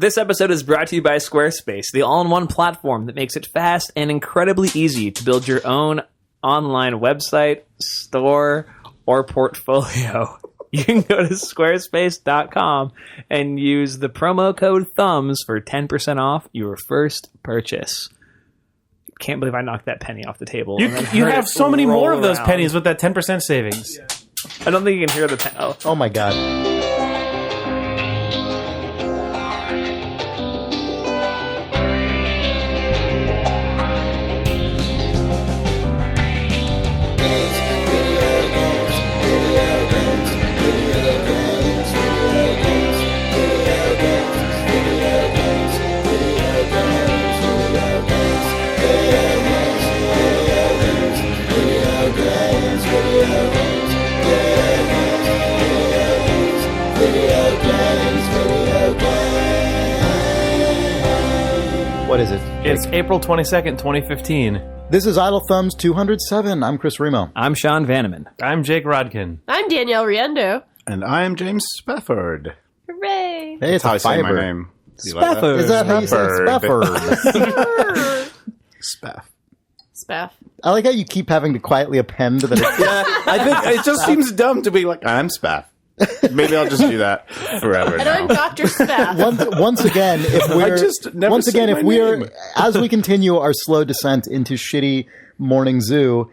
This episode is brought to you by Squarespace, the all-in-one platform that makes it fast and incredibly easy to build your own online website, store, or portfolio. You can go to squarespace.com and use the promo code THUMBS for 10% off your first purchase. Can't believe I knocked that penny off the table. You have so many more of those pennies with that 10% savings. Yeah. I don't think you can hear the penny. Oh my god. What is it? It's April 22nd, 2015. This is Idle Thumbs 207. I'm Chris Remo. I'm Sean Vanaman. I'm Jake Rodkin. I'm Danielle Riendo. And I'm James Spafford. Hooray! Hey, it's That's how a I say my fiber. name. Spafford. Is that how you say Spafford? Spaff. Spaff. I like how you keep having to quietly append that. Yeah, I think it just seems dumb to be like, I'm Spaff. Maybe I'll just do that forever. And now. I'm Dr. Spaff. Once again, if we're as we continue our slow descent into shitty morning zoo,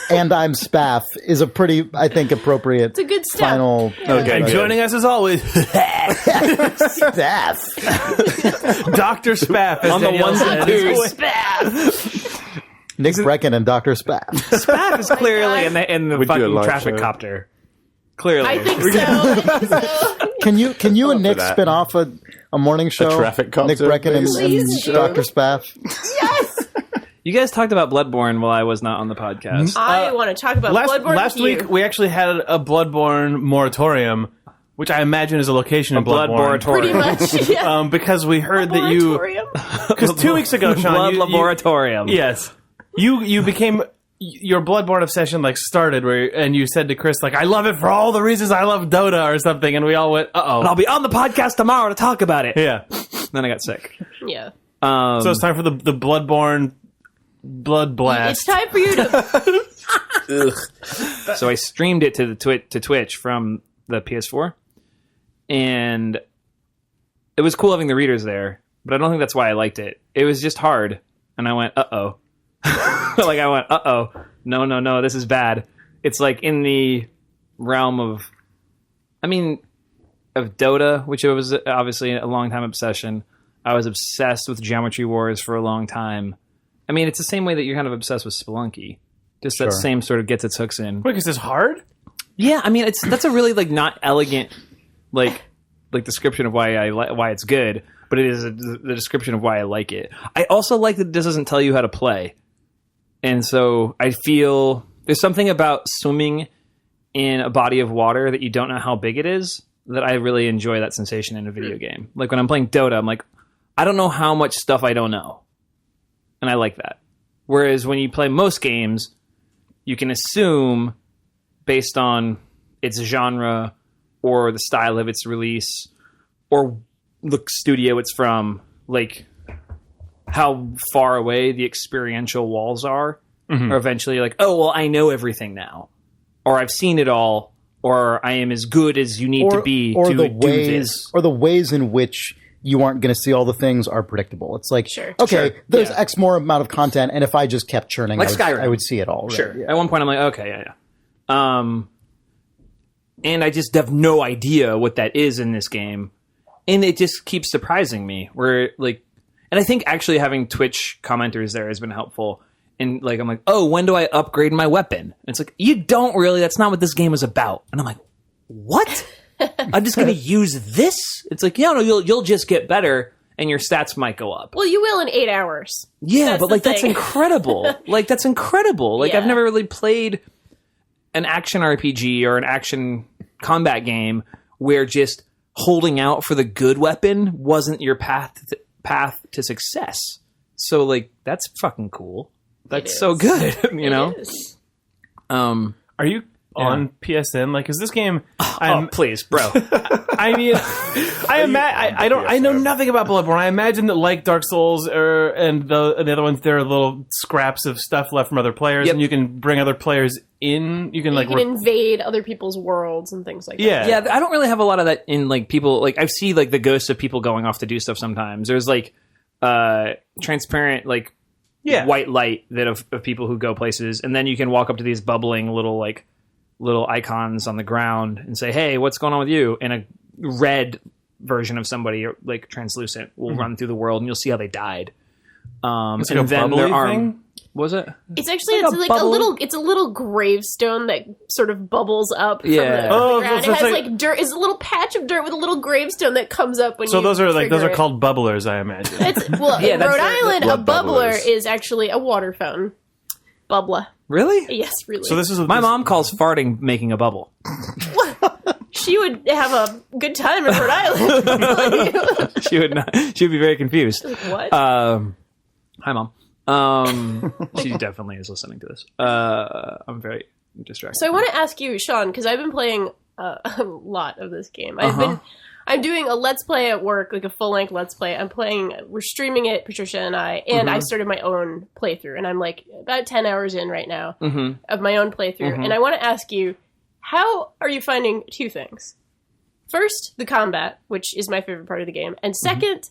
and I'm Spaff is a pretty, I think, appropriate. It's a good step. Final. Okay, And joining us as always, Spaff. Dr. Spaff. On the ones and twos. Spaff. Nick Brecken and Dr. Spaff. Spaff is clearly in the We do a fucking live traffic show. copter. Clearly. I think so. Can you and Nick that. spin off a morning show? traffic copter, Nick Brecken and please. Dr. Spaff. Yes. You guys talked about Bloodborne while I was not on the podcast. I want to talk about Bloodborne last with you. week, we actually had a Bloodborne moratorium, which I imagine is a location in Blood Bloodborne. moratorium. Pretty much. Yeah. Because we heard that you... Moratorium? Because 2 weeks ago, Sean... Blood you- laboratorium. Yes. You became... Your Bloodborne obsession started and you said to Chris I love it for all the reasons I love Dota or something, and we all went And I'll be on the podcast tomorrow to talk about it. yeah. Then I got sick. Yeah. So it's time for the Bloodborne Blood Blast. It's time for you to... So I streamed it to Twitch from the PS4, and it was cool having the readers there, but I don't think that's why I liked it. It was just hard, and I went, uh-oh. No, this is bad. It's in the realm of Dota, which was obviously a long time obsession. I was obsessed with Geometry Wars for a long time. It's the same way that you're kind of obsessed with Spelunky. Just that same sort of gets its hooks in. Wait, is this hard? Yeah, that's a really not elegant description of why it's good, but it is the description of why I like it. I also like that this doesn't tell you how to play. And so I feel there's something about swimming in a body of water that you don't know how big it is that I really enjoy that sensation in a video game. Like when I'm playing Dota, I'm like, I don't know how much stuff I don't know. And I like that. Whereas when you play most games, you can assume based on its genre or the style of its release or the studio it's from, how far away the experiential walls are, or eventually I know everything now, or I've seen it all, or I am as good as you need to be to do this. Or the ways in which you aren't going to see all the things are predictable. It's there's X more amount of content, and if I just kept churning, I would see it all. Right? Sure. Yeah. At one point, I'm like, okay, and I just have no idea what that is in this game, and it just keeps surprising me. And I think actually having Twitch commenters there has been helpful. And I'm like, oh, when do I upgrade my weapon? And it's you don't really. That's not what this game is about. And I'm like, what? I'm just going to use this? It's you'll just get better, and your stats might go up. Well, you will in 8 hours. Yeah, That's but that's incredible. That's incredible. Yeah. I've never really played an action RPG or an action combat game where just holding out for the good weapon wasn't your path to success. So that's fucking cool. That's so good, you know? It is. Are you on PSN? Like, is this game? Please, bro. I mean, I know nothing about Bloodborne. I imagine that, like Dark Souls and the other ones, there are little scraps of stuff left from other players, and you can bring other players in. You can invade other people's worlds and things like that. Yeah, I don't really have a lot of that in like people. Like I see like the ghosts of people going off to do stuff sometimes. There's like transparent like white light that of people who go places, and then you can walk up to these bubbling little icons on the ground and say, "Hey, what's going on with you?" And a red version of somebody, like translucent, will run through the world, and you'll see how they died. It's and like a then bubbly there are thing? Was it? It's actually it's a little gravestone that sort of bubbles up from the ground. So it has like dirt. It's a little patch of dirt with a little gravestone that comes up when you. So those are trigger it. called bubblers, I imagine. In Rhode Island, a bubbler bubblers. is actually a water fountain. Bubbler. Really? Yes, really. So this is My mom calls farting making a bubble. She would have a good time in Rhode Island. She would not. She would be very confused. What? Hi, Mom. She definitely is listening to this. I'm very distracted. So I want to ask you, Sean, because I've been playing a lot of this game. I'm doing a Let's Play at work, like a full-length Let's Play. We're streaming it, Patricia and I, and I started my own playthrough, and I'm like about 10 hours in right now of my own playthrough. And I want to ask you, how are you finding two things? First, the combat, which is my favorite part of the game, and second,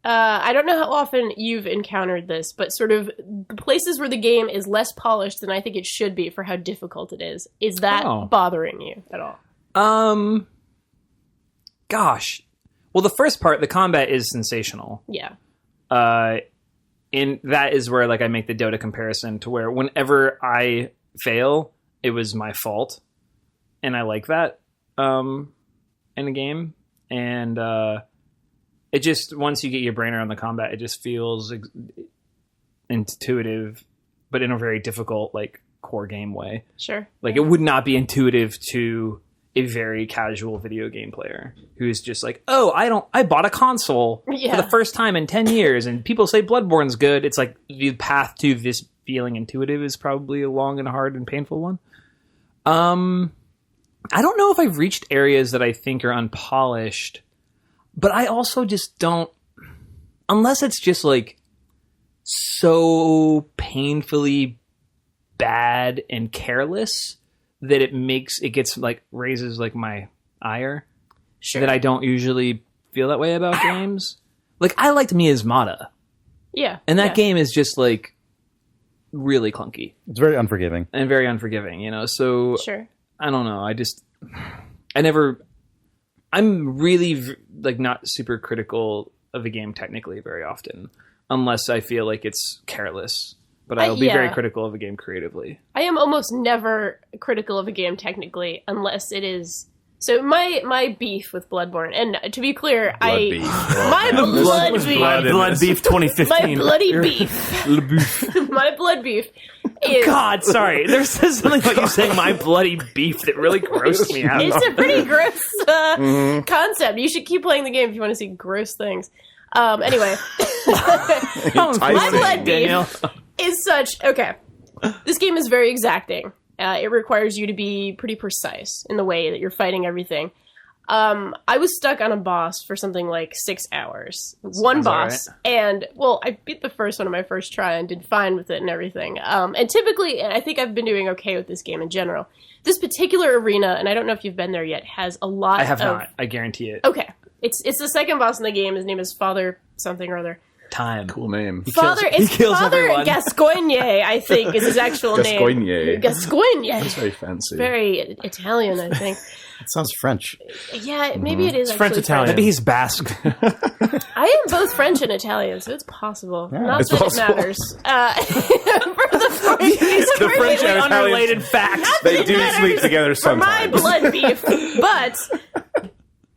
I don't know how often you've encountered this, but sort of the places where the game is less polished than I think it should be for how difficult it is. Is that bothering you at all? Gosh. Well, the first part, the combat is sensational. Yeah. And that is where like I make the Dota comparison to where whenever I fail, it was my fault. And I like that in a game. And it just, once you get your brain around the combat, it just feels intuitive, but in a very difficult, like, core game way. Sure. Like, it would not be intuitive to a very casual video game player who's just like, oh, I bought a console for the first time in 10 years, and people say Bloodborne's good. It's like, the path to this feeling intuitive is probably a long and hard and painful one. I don't know if I've reached areas that I think are unpolished, but I also just don't, unless it's just like so painfully bad and careless that it gets like raises like my ire. Sure. That I don't usually feel that way about games. Like I liked Miasmata. Yeah. And that game is just like really clunky. It's very unforgiving. And very unforgiving, you know. So sure. I don't know. I'm really like not super critical of a game technically very often, unless I feel like it's careless. But I'll be very critical of a game creatively. I am almost never critical of a game technically, unless it is. So my beef with Bloodborne, and to be clear, my blood beef 2015. My bloody beef. My blood beef is... God, sorry. There's something about you saying my bloody beef that really grossed me out. It's a pretty gross concept. You should keep playing the game if you want to see gross things. Anyway. My blood beef is such... Okay. This game is very exacting. It requires you to be pretty precise in the way that you're fighting everything. I was stuck on a boss for something like 6 hours. One boss. Right. And, well, I beat the first one on my first try and did fine with it and everything. And typically, and I think I've been doing okay with this game in general, this particular arena, and I don't know if you've been there yet, has a lot of... I have not. I guarantee it. Okay. It's the second boss in the game. His name is Father something or other. Time. Cool name. Father Gascoigne, I think, is his actual name. Gascoigne. That's very fancy. Very Italian, I think. It sounds French. Yeah, maybe it is. It's French-Italian. Maybe he's Basque. I am both French and Italian, so it's possible. Yeah, Not that it matters. For the French and unrelated facts. They do sleep together sometimes. For my blood beef. But,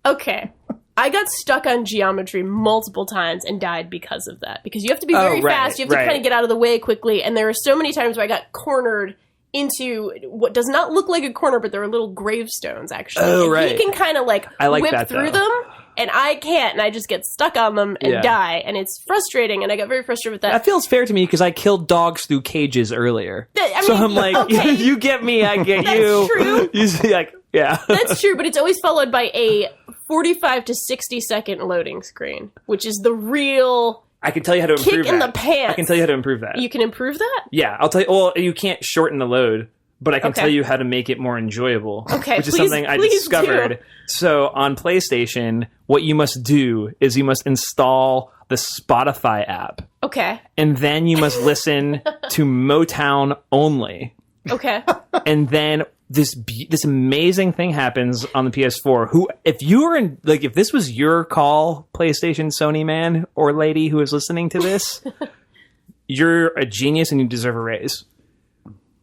okay. I got stuck on geometry multiple times and died because of that. Because you have to be very fast. You have to kind of get out of the way quickly. And there were so many times where I got cornered into what does not look like a corner, but there are little gravestones, actually. Oh, and right. he can kind of like like whip that, through though. them, and I can't, and I just get stuck on them and die, and it's frustrating, and I got very frustrated with that. That feels fair to me because I killed dogs through cages earlier. So I'm like, okay. you get me, I get That's you. true. You see, like, yeah. That's true, but it's always followed by a 45 to 60 second loading screen, which is the real I can tell you how to improve kick in that. the pants. I can tell you how to improve that. You can improve that? Yeah, I'll tell you. Well, you can't shorten the load, but I can tell you how to make it more enjoyable. Okay, which is please- something I please discovered. do. So on PlayStation, what you must do is you must install the Spotify app, Okay. and then you must listen to Motown only, Okay. and then this amazing thing happens on the PS4. If this was your call, PlayStation Sony man or lady who is listening to this, you're a genius and you deserve a raise.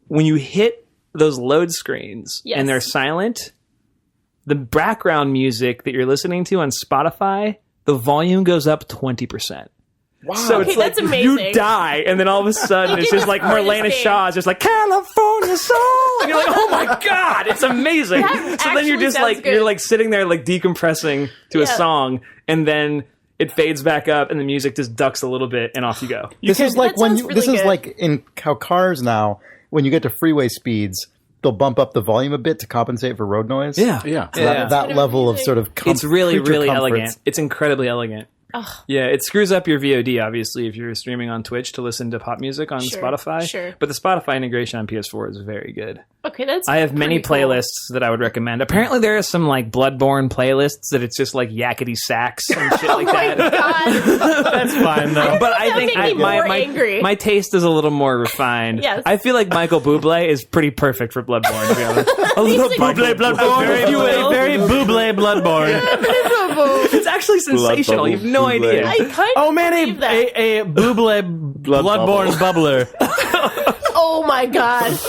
When you hit those load screens Yes. and they're silent, the background music that you're listening to on Spotify, the volume goes up 20%. Wow. So Okay, it's like that's amazing. you die, and then all of a sudden it's just like Marlena Shaw is just like California Soul, and you're like, oh my god, it's amazing. That So then you're actually just sounds like good. you're like sitting there like decompressing to a Yeah. song, and then it fades back up, and the music just ducks a little bit, and off you go. This is like that when sounds you. really This is good. like in how cars now, when you get to freeway speeds, they'll bump up the volume a bit to compensate for road noise. Yeah. So that level of sort of It's really, creature really comforts. elegant. It's incredibly elegant. Yeah, it screws up your VOD, obviously, if you're streaming on Twitch to listen to pop music on Sure, Spotify. sure. But the Spotify integration on PS4 is very good. Okay, that's I have many pretty cool. playlists that I would recommend. Apparently, there are some like Bloodborne playlists that it's just like yakety sax and shit like Oh my that. god. That's fine though. But I That think made me more my angry. my taste is a little more refined. Yes. I feel like Michael Bublé is pretty perfect for Bloodborne. To be honest, a little like- Buble Bloodborne, Very if you well. will. Very Buble Bloodborne. It's actually sensational. You have no Buble. idea. I kind of Oh man, believe that. a Buble Bloodborne bubbler. Oh my god.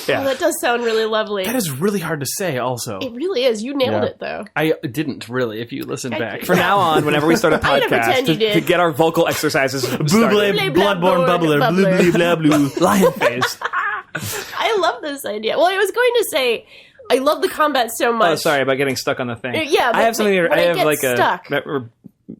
Yeah. Oh, that does sound really lovely. That is really hard to say. Also, It really is. You nailed Yeah. it though. I didn't really. If you listen back, From now on, whenever we start a I'm gonna podcast, pretend you did. to get our vocal exercises Buble started. Bloodborne bubbler. Blue blah blue. Lion face. I love this idea. Well, I was going to say I love the combat so much. Oh, sorry about getting stuck on the thing. Yeah, I have something. when I I have get like stuck. that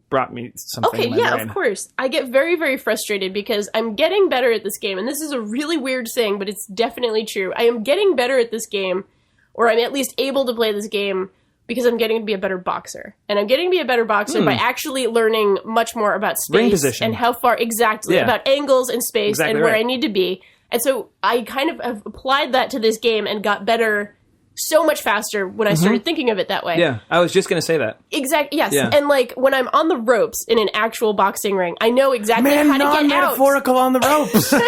brought me something. Okay, in my yeah, brain. of course. I get very, very frustrated because I'm getting better at this game, and this is a really weird saying, but it's definitely true. I am getting better at this game, or I'm at least able to play this game because I'm getting to be a better boxer. And I'm getting to be a better boxer by actually learning much more about space Ring position. and how far exactly Yeah. about angles and space Exactly and where right. I need to be. And so I kind of have applied that to this game and got better so much faster when I started thinking of it that way. Yeah, I was just gonna say that. Exactly. Yes. Yeah. And like when I'm on the ropes in an actual boxing ring, I know exactly Man, how to get out. non-metaphorical on the ropes. An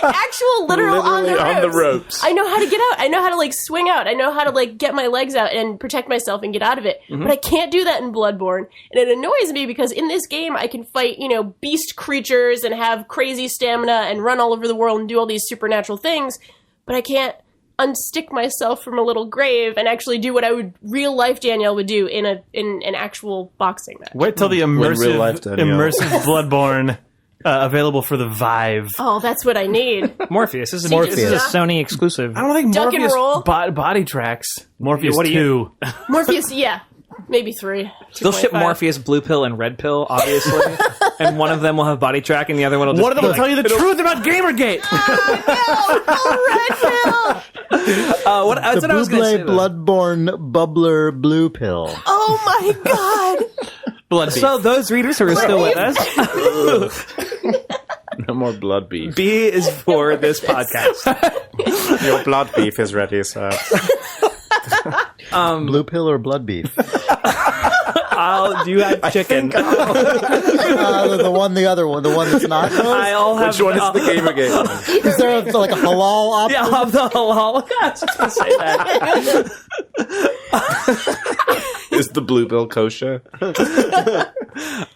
actual literal on the, Literally ropes. on the ropes. I know how to get out. I know how to like swing out. I know how to like get my legs out and protect myself and get out of it. But I can't do that in Bloodborne. And it annoys me because in this game I can fight, beast creatures and have crazy stamina and run all over the world and do all these supernatural things, but I can't unstick myself from a little grave and actually do what I would real life Danielle would do in an actual boxing match. Wait till the real life, Danielle. immersive Bloodborne available for the Vive. Oh, that's what I need. Morpheus. This is Morpheus. a Sony exclusive. I don't think Duck and Morpheus roll. body tracks. Morpheus What do 2. Morpheus, yeah. Maybe 3. They'll ship 2.5. Morpheus blue pill and red pill, obviously, and one of them will have body track, and the other one will just One of them be will tell you the truth about Gamergate. Oh, red pill! what, that's The what I was going to say. Buble though. Bloodborne bubbler blue pill. Oh my god! Blood So those readers who are still with us, No more blood beef. B is for this podcast. Your blood beef is ready, sir. Blue pill or blood beef? Do you have chicken? The other one, the one that's not. I'll have. Which one is the Gamergate one? Is there like a halal option? Yeah, I'll have the halal. I was just going to say that. Is the blue bill kosher?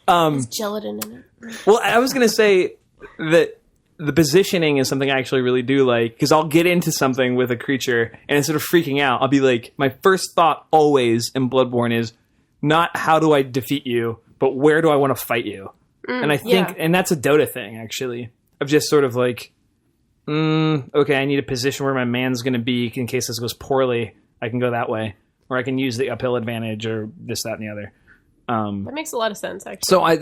Gelatin in it. Well, I was going to say that the positioning is something I actually really do like, because I'll get into something with a creature, and instead of freaking out, I'll be like, my first thought always in Bloodborne is not how do I defeat you, but where do I want to fight you? And I think, yeah. and that's a Dota thing, actually, of just sort of like, okay, I need a position where my man's going to be in case this goes poorly. I can go that way. Or I can use the uphill advantage or this, that, and the other. That makes a lot of sense, actually. So I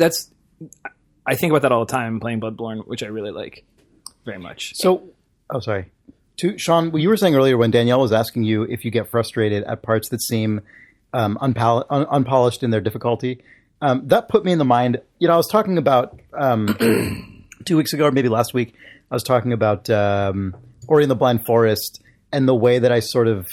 think about that all the time playing Bloodborne, which I really like very much. So, sorry. Sean, what you were saying earlier when Danielle was asking you if you get frustrated at parts that seem unpolished in their difficulty, that put me in the mind. I was talking about 2 weeks ago, or maybe last week, I was talking about Ori and the Blind Forest and the way that I sort of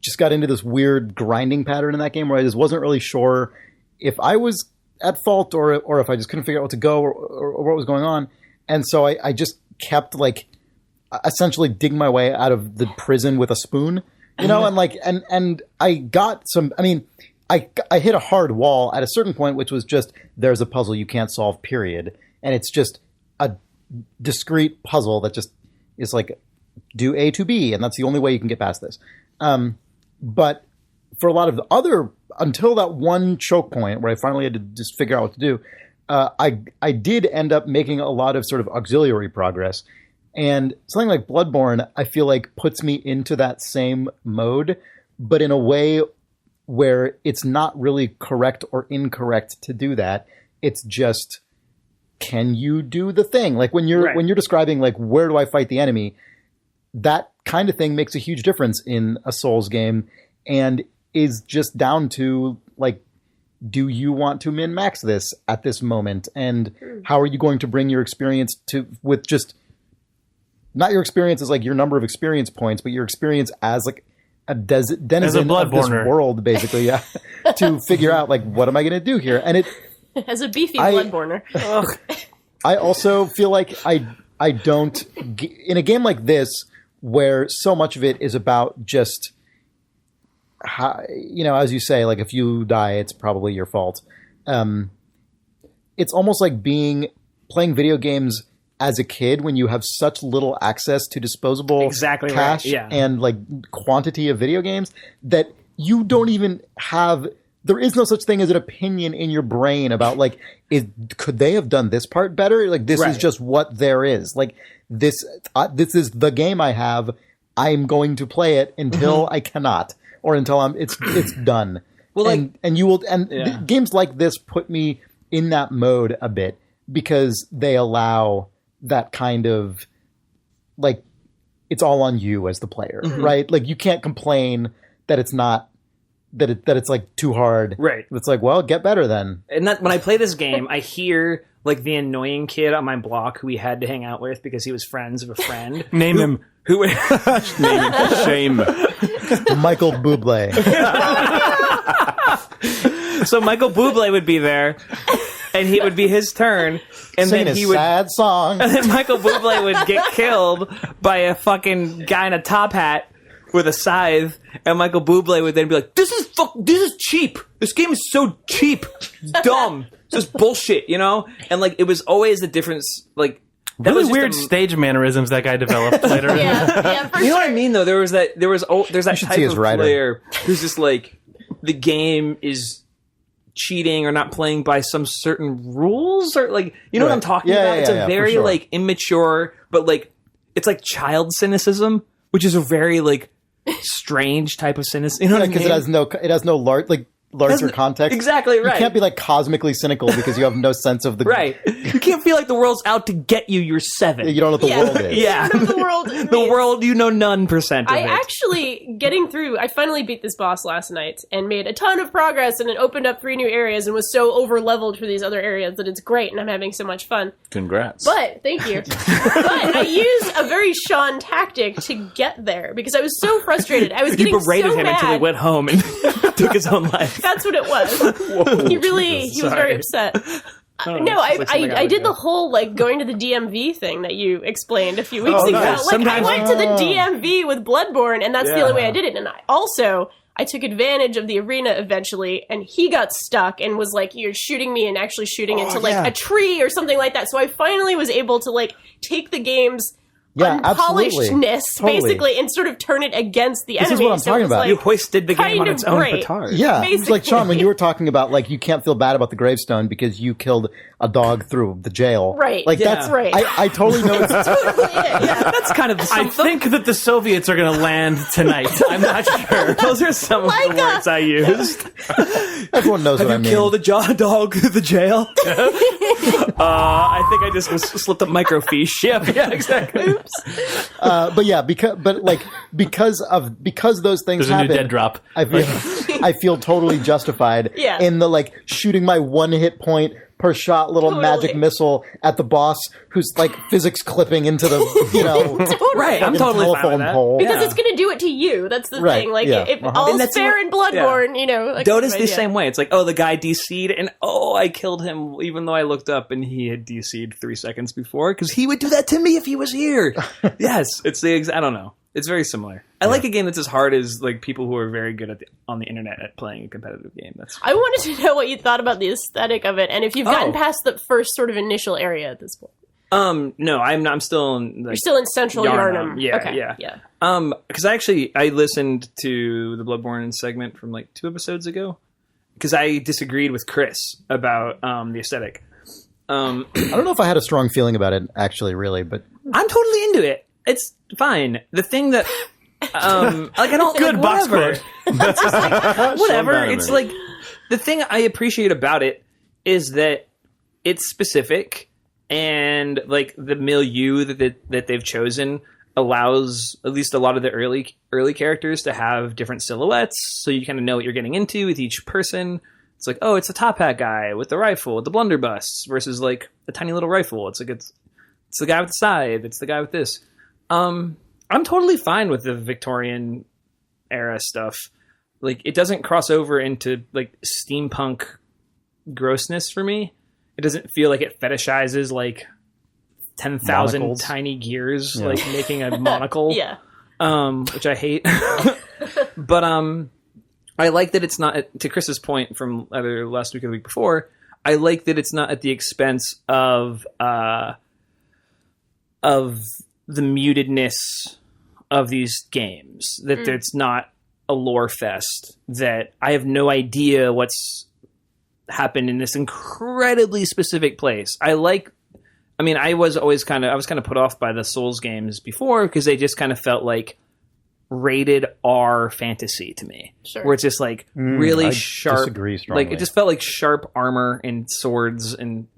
just got into this weird grinding pattern in that game where I just wasn't really sure if I was at fault or if I just couldn't figure out what to go or what was going on. And so I just kept essentially digging my way out of the prison with a spoon, and and I got some, I hit a hard wall at a certain point, which was just, there's a puzzle you can't solve, period. And it's just a discrete puzzle that just is like, do A to B, and that's the only way you can get past this. But for a lot of the other, until that one choke point where I finally had to just figure out what to do, I did end up making a lot of sort of auxiliary progress. And something like Bloodborne, I feel like puts me into that same mode, but in a way where it's not really correct or incorrect to do that. It's just, can you do the thing? Like when you're describing like, where do I fight the enemy? That kind of thing makes a huge difference in a Souls game and is just down to like, do you want to min-max this at this moment? And how are you going to bring your experience with just not your experience as like your number of experience points, but your experience as like a denizen of this world, basically, to figure out like, what am I going to do here? And as a beefy Bloodborner. I also feel like I don't, in a game like this, where so much of it is about just, how, as you say, like if you die, it's probably your fault. It's almost like playing video games as a kid when you have such little access to disposable cash and like quantity of video games that you don't even have. There is no such thing as an opinion in your brain about like, could they have done this part better? Like this is just what there is. Like this is the game I have. I'm going to play it until I cannot, or until it's done. Well, games like this put me in that mode a bit because they allow that kind of like, it's all on you as the player, right? Like you can't complain that it's not. That it's like too hard. Right. It's like, well, get better then. And that when I play this game, I hear like the annoying kid on my block who we had to hang out with because he was friends of a friend. Name him. Who Name him. Shame. Michael Bublé. So Michael Bublé would be there, and it would be his turn. And singing then he would sad song. And then Michael Bublé would get killed by a fucking guy in a top hat with a scythe, and Michael Bublé would then be like, this is cheap. This game is so cheap. It's dumb. It's just bullshit, And like, it was always the difference, like, that really weird stage mannerisms that guy developed later. Yeah, for you know what I mean, though? There's that type of player who's just like, the game is cheating or not playing by some certain rules, or like, you know what I'm talking about? It's a very like immature, but like, it's like child cynicism, which is a very like strange type of cynicism. You know what I mean? Because it has no larger context. Exactly right. You can't be like cosmically cynical because you have no sense of the right. You can't feel like the world's out to get you. You're 7. You don't know what the world is. Yeah, the world. The world. You know none percent of it. Actually getting through. I finally beat this boss last night and made a ton of progress, and it opened up 3 new areas and was so over leveled for these other areas that it's great, and I'm having so much fun. Congrats. But thank you. But I used a very Sean tactic to get there because I was so frustrated. I was getting berated so him mad. until he went home and took his own life. That's what it was. Whoa, he was very upset. I did the whole like going to the DMV thing that you explained a few weeks ago. Nice. Like I went to the DMV with Bloodborne, and that's the only way I did it. And I took advantage of the arena eventually, and he got stuck and was like, "You're shooting me," and actually shooting into like a tree or something like that. So I finally was able to like take the game's Yeah, absolutely. unpolishedness, Totally. basically, and sort of turn it against the This enemy. is what I'm So talking it was about. like, You hoisted the game kind on of its own great. petard. Yeah, it's like Basically. Sean, when you were talking about like you can't feel bad about the gravestone because you killed a dog through the jail. Right. Like Yeah. that's Right. I totally know it's Totally it, yeah. That's kind of I think that the Soviets are going to land tonight. I'm not sure. those are some of the words I used. everyone knows what I mean. Killed a dog through the jail. I think I just slipped a microfiche. Yeah, exactly. But yeah, because those things There's a new happen, dead drop. I feel totally justified Yeah. in the like shooting my one hit point per shot little Totally. magic missile at the boss who's like physics clipping into the Totally. Right, I'm fucking totally fine with telephone that. pole. Because Yeah. it's going to do it to you. That's the Right, thing. Like, yeah. if Uh-huh. all's And that's fair what- in Bloodborne, you know. Like, Dota's the yeah. same way. It's like, oh, the guy DC'd, and oh, I killed him, even though I looked up and he had DC'd 3 seconds before, because he would do that to me if he was here. Yes, it's I don't know. It's very similar. I like a game that's as hard as like people who are very good on the internet at playing a competitive game. That's I wanted to know what you thought about the aesthetic of it, and if you've gotten Oh. past the first sort of initial area at this point. no, I'm not. I'm still in. Like, You're still in Central Yarnum. Yarnum. Yeah, Okay. yeah. Because I listened to the Bloodborne segment from like 2 episodes ago because I disagreed with Chris about the aesthetic. I don't know if I had a strong feeling about it actually, really, but I'm totally into it. It's fine. The thing that, like, I don't Good like, box whatever. quote. Whatever. Sean It's Vanaman. like the thing I appreciate about it is that it's specific and like the milieu that they've chosen allows at least a lot of the early characters to have different silhouettes, so you kind of know what you're getting into with each person. It's like, oh, it's a top hat guy with the rifle, with the blunderbuss, versus like a tiny little rifle. It's like it's the guy with the scythe. It's the guy with this. I'm totally fine with the Victorian era stuff. Like, it doesn't cross over into like steampunk grossness for me. It doesn't feel like it fetishizes like 10,000 Monocles. tiny gears, like making a monocle. Yeah. Which I hate. But I like that it's not, to Chris's point from either last week or the week before, I like that it's not at the expense of the mutedness of these games. That it's not a lore fest. That I have no idea what's happened in this incredibly specific place. I was kind of put off by the Souls games before because they just kind of felt like rated R fantasy to me. Sure. Where it's just like really I sharp. disagree strongly. Like it just felt like sharp armor and swords and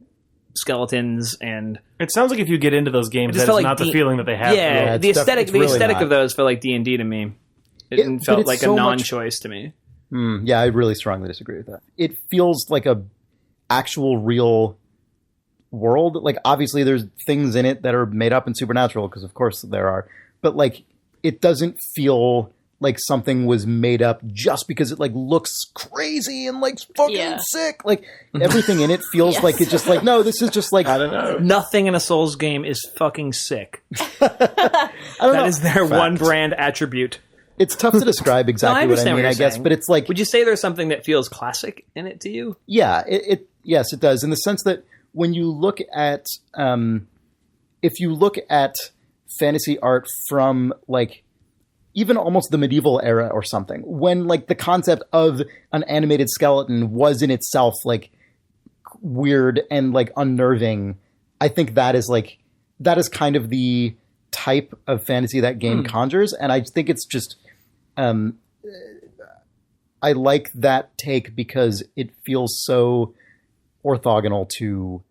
skeletons and It sounds like if you get into those games, just that's felt like not the feeling that they have. yeah, it's the aesthetic it's really aesthetic not. of those felt like D&D to me. It but felt it's like so a much- non-choice to me. yeah, I really strongly disagree with that. It feels like a actual real world. Like obviously there's things in it that are made up and supernatural because of course there are, but like it doesn't feel like something was made up just because it like looks crazy and like fucking Yeah. sick. Like everything in it feels Yes. like it's just like, no, this is just like, I don't know. Nothing in a Souls game is fucking sick. I don't know. That is their one brand attribute. It's tough to describe exactly what I understand mean, what I you're guess, saying. but it's like, Would you say there's something that feels classic in it to you? yeah, yes, it does. In the sense that when you look at, if you look at fantasy art from like even almost the medieval era or something, when like the concept of an animated skeleton was in itself like weird and like unnerving, I think that is kind of the type of fantasy that game conjures. And I think it's just, I like that take because it feels so orthogonal to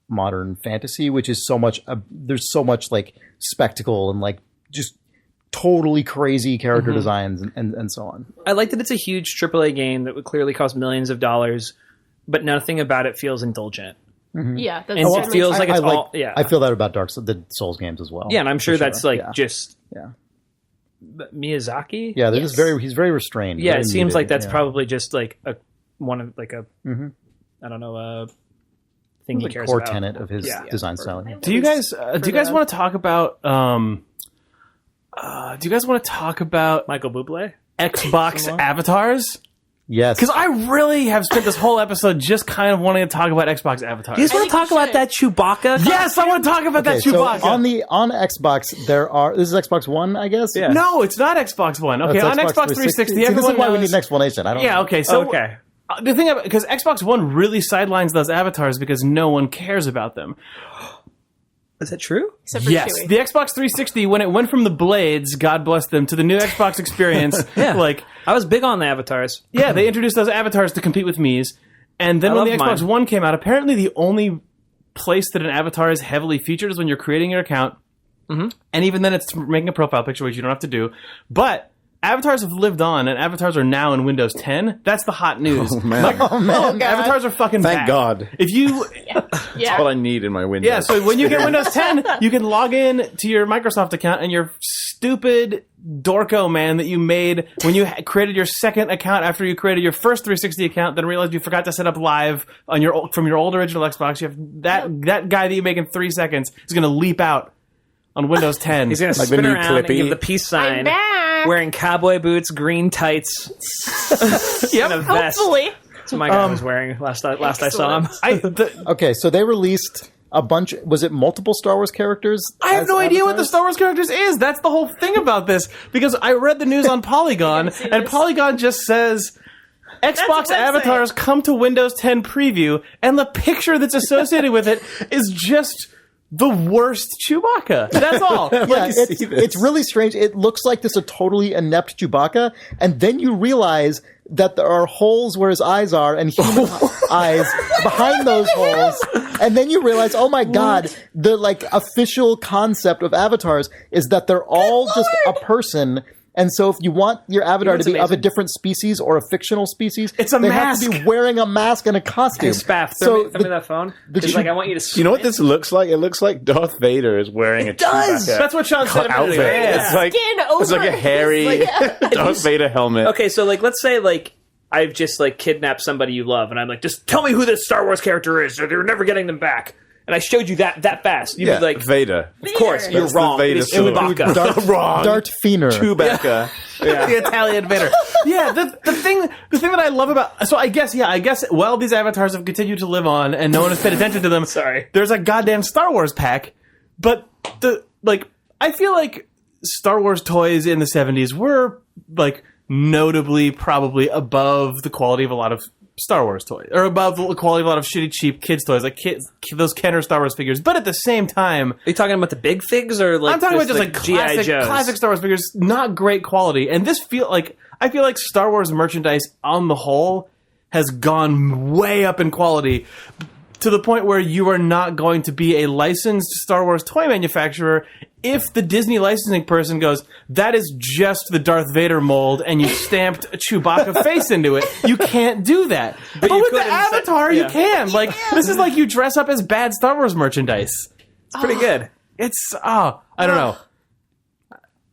modern fantasy, which is so much, there's so much like spectacle and like just totally crazy character designs and so on. I like that it's a huge AAA game that would clearly cost millions of dollars, but nothing about it feels indulgent. Yeah. That's And it certainly feels like I it's like, all, yeah. I feel that about the Souls games as well. Yeah, and I'm sure For that's like yeah. just Yeah. Miyazaki. Yeah, they're Yes. just he's very restrained. Yeah, very it seems muted, like that's yeah. probably just like I don't know, a thing he the cares core about. tenet of his Yeah. design style. Do you guys want to talk about Michael Bublé Xbox avatars? Yes. Because I really have spent this whole episode just kind of wanting to talk about Xbox avatars. Do you just want to talk about that Chewbacca? Yes, I want to talk about that so Chewbacca. on Xbox, there are... This is Xbox One, I guess? Yeah. No, it's not Xbox One. Okay, It's on Xbox 360, See, this everyone is why we knows- need an explanation. I don't Yeah, know. okay, so... Okay. The thing about... Because Xbox One really sidelines those avatars because no one cares about them. Is that true? Except for Yes, Chewie. the Xbox 360, when it went from the blades, God bless them, to the new Xbox experience, Yeah. like... I was big on the avatars. Yeah, they introduced those avatars to compete with Mii's. And then I when the love Xbox mine. One came out, apparently the only place that an avatar is heavily featured is when you're creating your account. Mm-hmm. And even then, it's making a profile picture, which you don't have to do. But avatars have lived on, and avatars are now in Windows 10. That's the hot news. Oh, man. Avatars are fucking Thank back. God. If you... Yeah. All I need in my Windows. Yeah, so when you get Windows 10, you can log in to your Microsoft account and your stupid dorko man that you made when you created your second account after you created your first 360 account, then realized you forgot to set up live on from your old original Xbox. You have that guy that you make in 3 seconds is going to leap out on Windows 10. He's going to Like the spin new around and Clippy. give the peace sign, I'm back. wearing cowboy boots, green tights, and a vest. Hopefully. That's what my guy was wearing last I saw him. Okay, so they released a bunch... Was it multiple Star Wars characters? I have as no idea what the avatars? Star Wars characters is. That's the whole thing about this. Because I read the news on Polygon, see and this. Polygon just says... Xbox website. avatars come to Windows 10 preview, and the picture that's associated with it is just the worst Chewbacca. That's all. Yeah, Like, it's really strange. It looks like this a totally inept Chewbacca, and then you realize that there are holes where his eyes are and human eyes behind those holes. And then you realize, oh my god, the like official concept of avatars is that they're all just a person. And so if you want your avatar to be of a different species or a fictional species, It's a they mask. have to be wearing a mask and a costume. Hey, Spaff, So throw me that phone. It's like, I want you to... You know what this looks like? It looks like Darth Vader is wearing a does! Chewbacca that's what Sean said. a minute outfit. ago. Yeah. It's like Skin it's like a over hairy his, like, Darth Vader helmet. Okay, so like, let's say like I've just like kidnapped somebody you love, and I'm like, just tell me who this Star Wars character is, or they're never getting them back. And I showed you that fast. You'd Yeah, be like, Vader. of course, you're That's the wrong. It Vader is sword. Chewbacca. Wrong. Darth Fener. Chewbacca. The Italian Vader. Yeah, the thing that I love about I guess while these avatars have continued to live on and no one has paid attention to them, Sorry. there's a goddamn Star Wars pack. But I feel like Star Wars toys in the 70s were like notably probably above the quality of a lot of Star Wars toys, or above the quality of a lot of shitty cheap kids toys, like those Kenner Star Wars figures. But at the same time, Are you talking about the big figs or like? I'm talking about just like G.I. Joes? classic Star Wars figures, not great quality. And this I feel like Star Wars merchandise on the whole has gone way up in quality to the point where you are not going to be a licensed Star Wars toy manufacturer if the Disney licensing person goes, that is just the Darth Vader mold, and you stamped a Chewbacca face into it. You can't do that. But you with could the instead- Avatar, yeah. you can. Like, this is like you dress up as bad Star Wars merchandise. It's pretty good. It's, I don't know.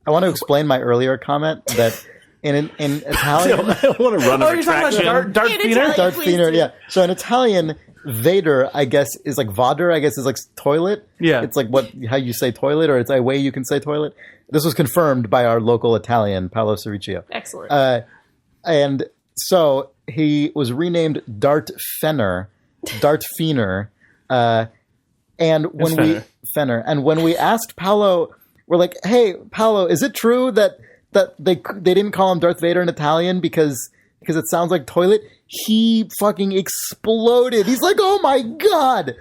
I want to explain my earlier comment that in Italian... I want to run Oh, a you're talking retraction. about Darth In Fener? Italian. Darth Please Fener, do. yeah. So in Italian, Vader, I guess, is like Vader, I guess, is like toilet. Yeah. It's like how you say toilet, or it's a way you can say toilet. This was confirmed by our local Italian, Paolo Cericcio. Excellent. And so he was renamed Darth Fener. And when Fener. Fener, and when we asked Paolo, we're like, "Hey, Paolo, is it true that they didn't call him Darth Vader in Italian because it sounds like toilet?" He fucking exploded. He's like, "Oh my god,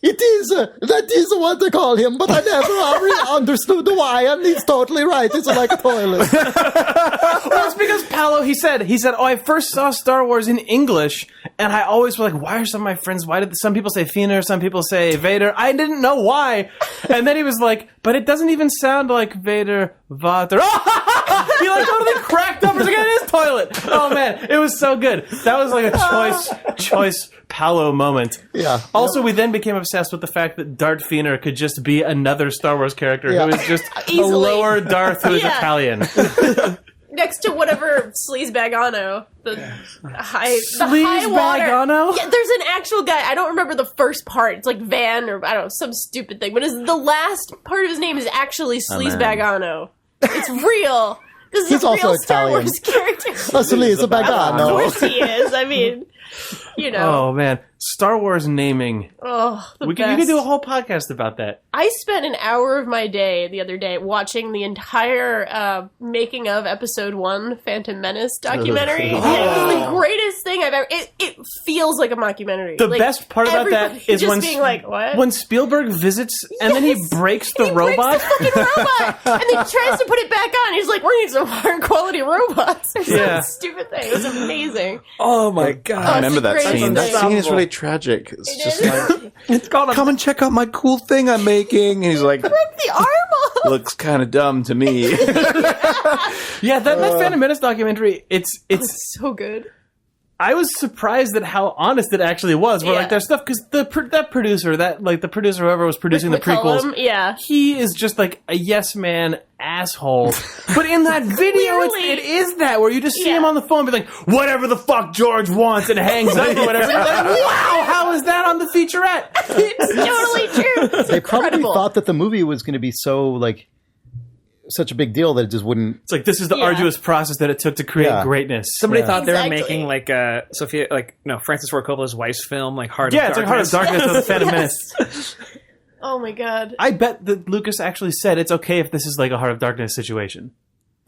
it is that is what they call him, but I never really understood why, and he's totally right. It's like a toilet." Well, it's because Paolo, he said, oh, I first saw Star Wars in English, and I always was like, why are some of my friends, why did some people say Fener, some people say Vader? I didn't know why. And then he was like, but it doesn't even sound like Vader, Vader. He like totally cracked up. He's like, it is toilet. Oh man, it was so good. That was like a choice Paolo moment. Yeah. Also, we then became obsessed with the fact that Darth Fener could just be another Star Wars character Yeah. who is just a Easily. lower Darth who is Yeah. Italian. Next to whatever Sleazebagano, the high water. Sleazebagano? Yeah, there's an actual guy. I don't remember the first part. It's like Van or I don't know, some stupid thing. But the last part of his name is actually Sleazebagano. It's real. This is He's a also real Star Italian. Wars character. Lì is a Of no. course he is. I mean, you know. Oh man, Star Wars naming. Oh, the You best. can do a whole podcast about that. I spent an hour of my day the other day watching the entire making of Episode 1 Phantom Menace documentary. And it was the greatest thing I've ever... It feels like a mockumentary. The Like, best part about that everybody is just when being like, what? when Spielberg visits and then he Yes! breaks the He robot. breaks the fucking robot! And then he tries to put it back on. He's like, we're going to need some higher quality robots. Or Yeah. some stupid thing. It was amazing. Oh my god! I remember it's the that greatest scene. That thing. scene is really tragic. It's just like, It's called come and check out my cool thing I'm making. And he's like, Rip the arm off! looks kind of dumb to me. Yeah, that Phantom Menace documentary. It's It's so good. I was surprised at how honest it actually was. Where Yeah. like there's stuff because the producer whoever was producing the prequels, McCullum, yeah. he is just like a yes man asshole. But in that video, Clearly. it is that where you just see Yeah. him on the phone, be like, whatever the fuck George wants, and hangs up or whatever. You're like, wow, how is that on the featurette? It's totally true. They probably incredible. thought that the movie was going to be so like such a big deal that it just wouldn't. It's like this is the Yeah. arduous process that it took to create Yeah. greatness. Somebody Yeah. thought they were Exactly. making like Francis Ford Coppola's wife's film, like Heart Yeah, of it's like Darkness. Heart of Darkness of the Phantom Menace. Oh my god. I bet that Lucas actually said it's okay if this is like a Heart of Darkness situation.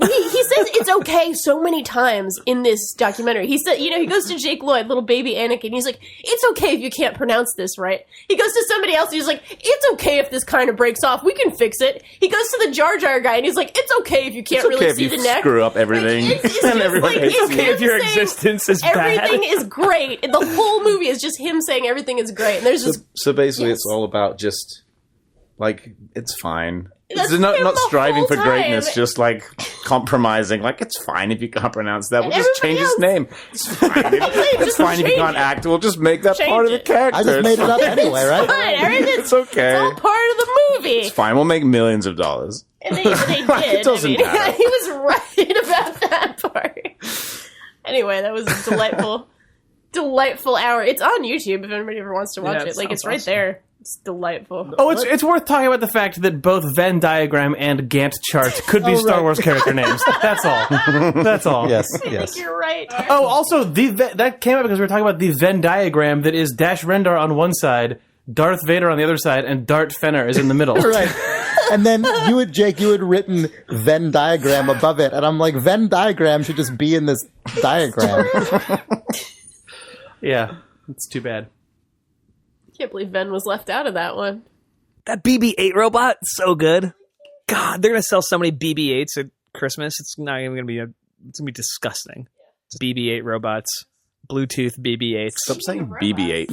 He says it's okay so many times in this documentary. He said, he goes to Jake Lloyd, little baby Anakin. He's like, it's okay if you can't pronounce this right. He goes to somebody else. And he's like, it's okay if this kind of breaks off. We can fix it. He goes to the Jar Jar guy and he's like, it's okay if you can't It's okay really if see you the neck. screw up everything. Like, it's And just everyone like, hates it's you. him If your saying existence is everything bad. is great. And the whole movie is just him saying everything is great. And there's So, this so basically, Yes. it's all about just like it's fine. That's It's not him the striving whole for greatness, time. just like compromising. Like it's fine if you can't pronounce that. We'll just change his everybody name. It's fine. It's Just fine if you change can't it. act. We'll just make that Change part of the it. character. I just made it up anyway, right? fine. Everything's It's okay. It's all part of the movie. It's fine. We'll make millions of dollars. And they did. It doesn't I mean, matter. he was right about that part. Anyway, that was a delightful hour. It's on YouTube if anybody ever wants to watch Yeah, it. Like, sounds it's right awesome. there. It's delightful. Oh, it's worth talking about the fact that both Venn diagram and Gantt chart could be Star right. Wars character names. That's all. That's all. Yes, I yes. think you're right. Oh, also that came up because we were talking about the Venn diagram that is Dash Rendar on one side, Darth Vader on the other side, and Dart Fener is in the middle. Right. And then you had written Venn diagram above it, and I'm like, Venn diagram should just be in this diagram. Yeah, it's too bad. Can't believe Ben was left out of that one. That BB-8 robot, so good. God, they're gonna sell so many BB-8s at Christmas. It's not even gonna be it's gonna be disgusting. It's BB-8 robots, Bluetooth BB-8s. Stop saying BB-8.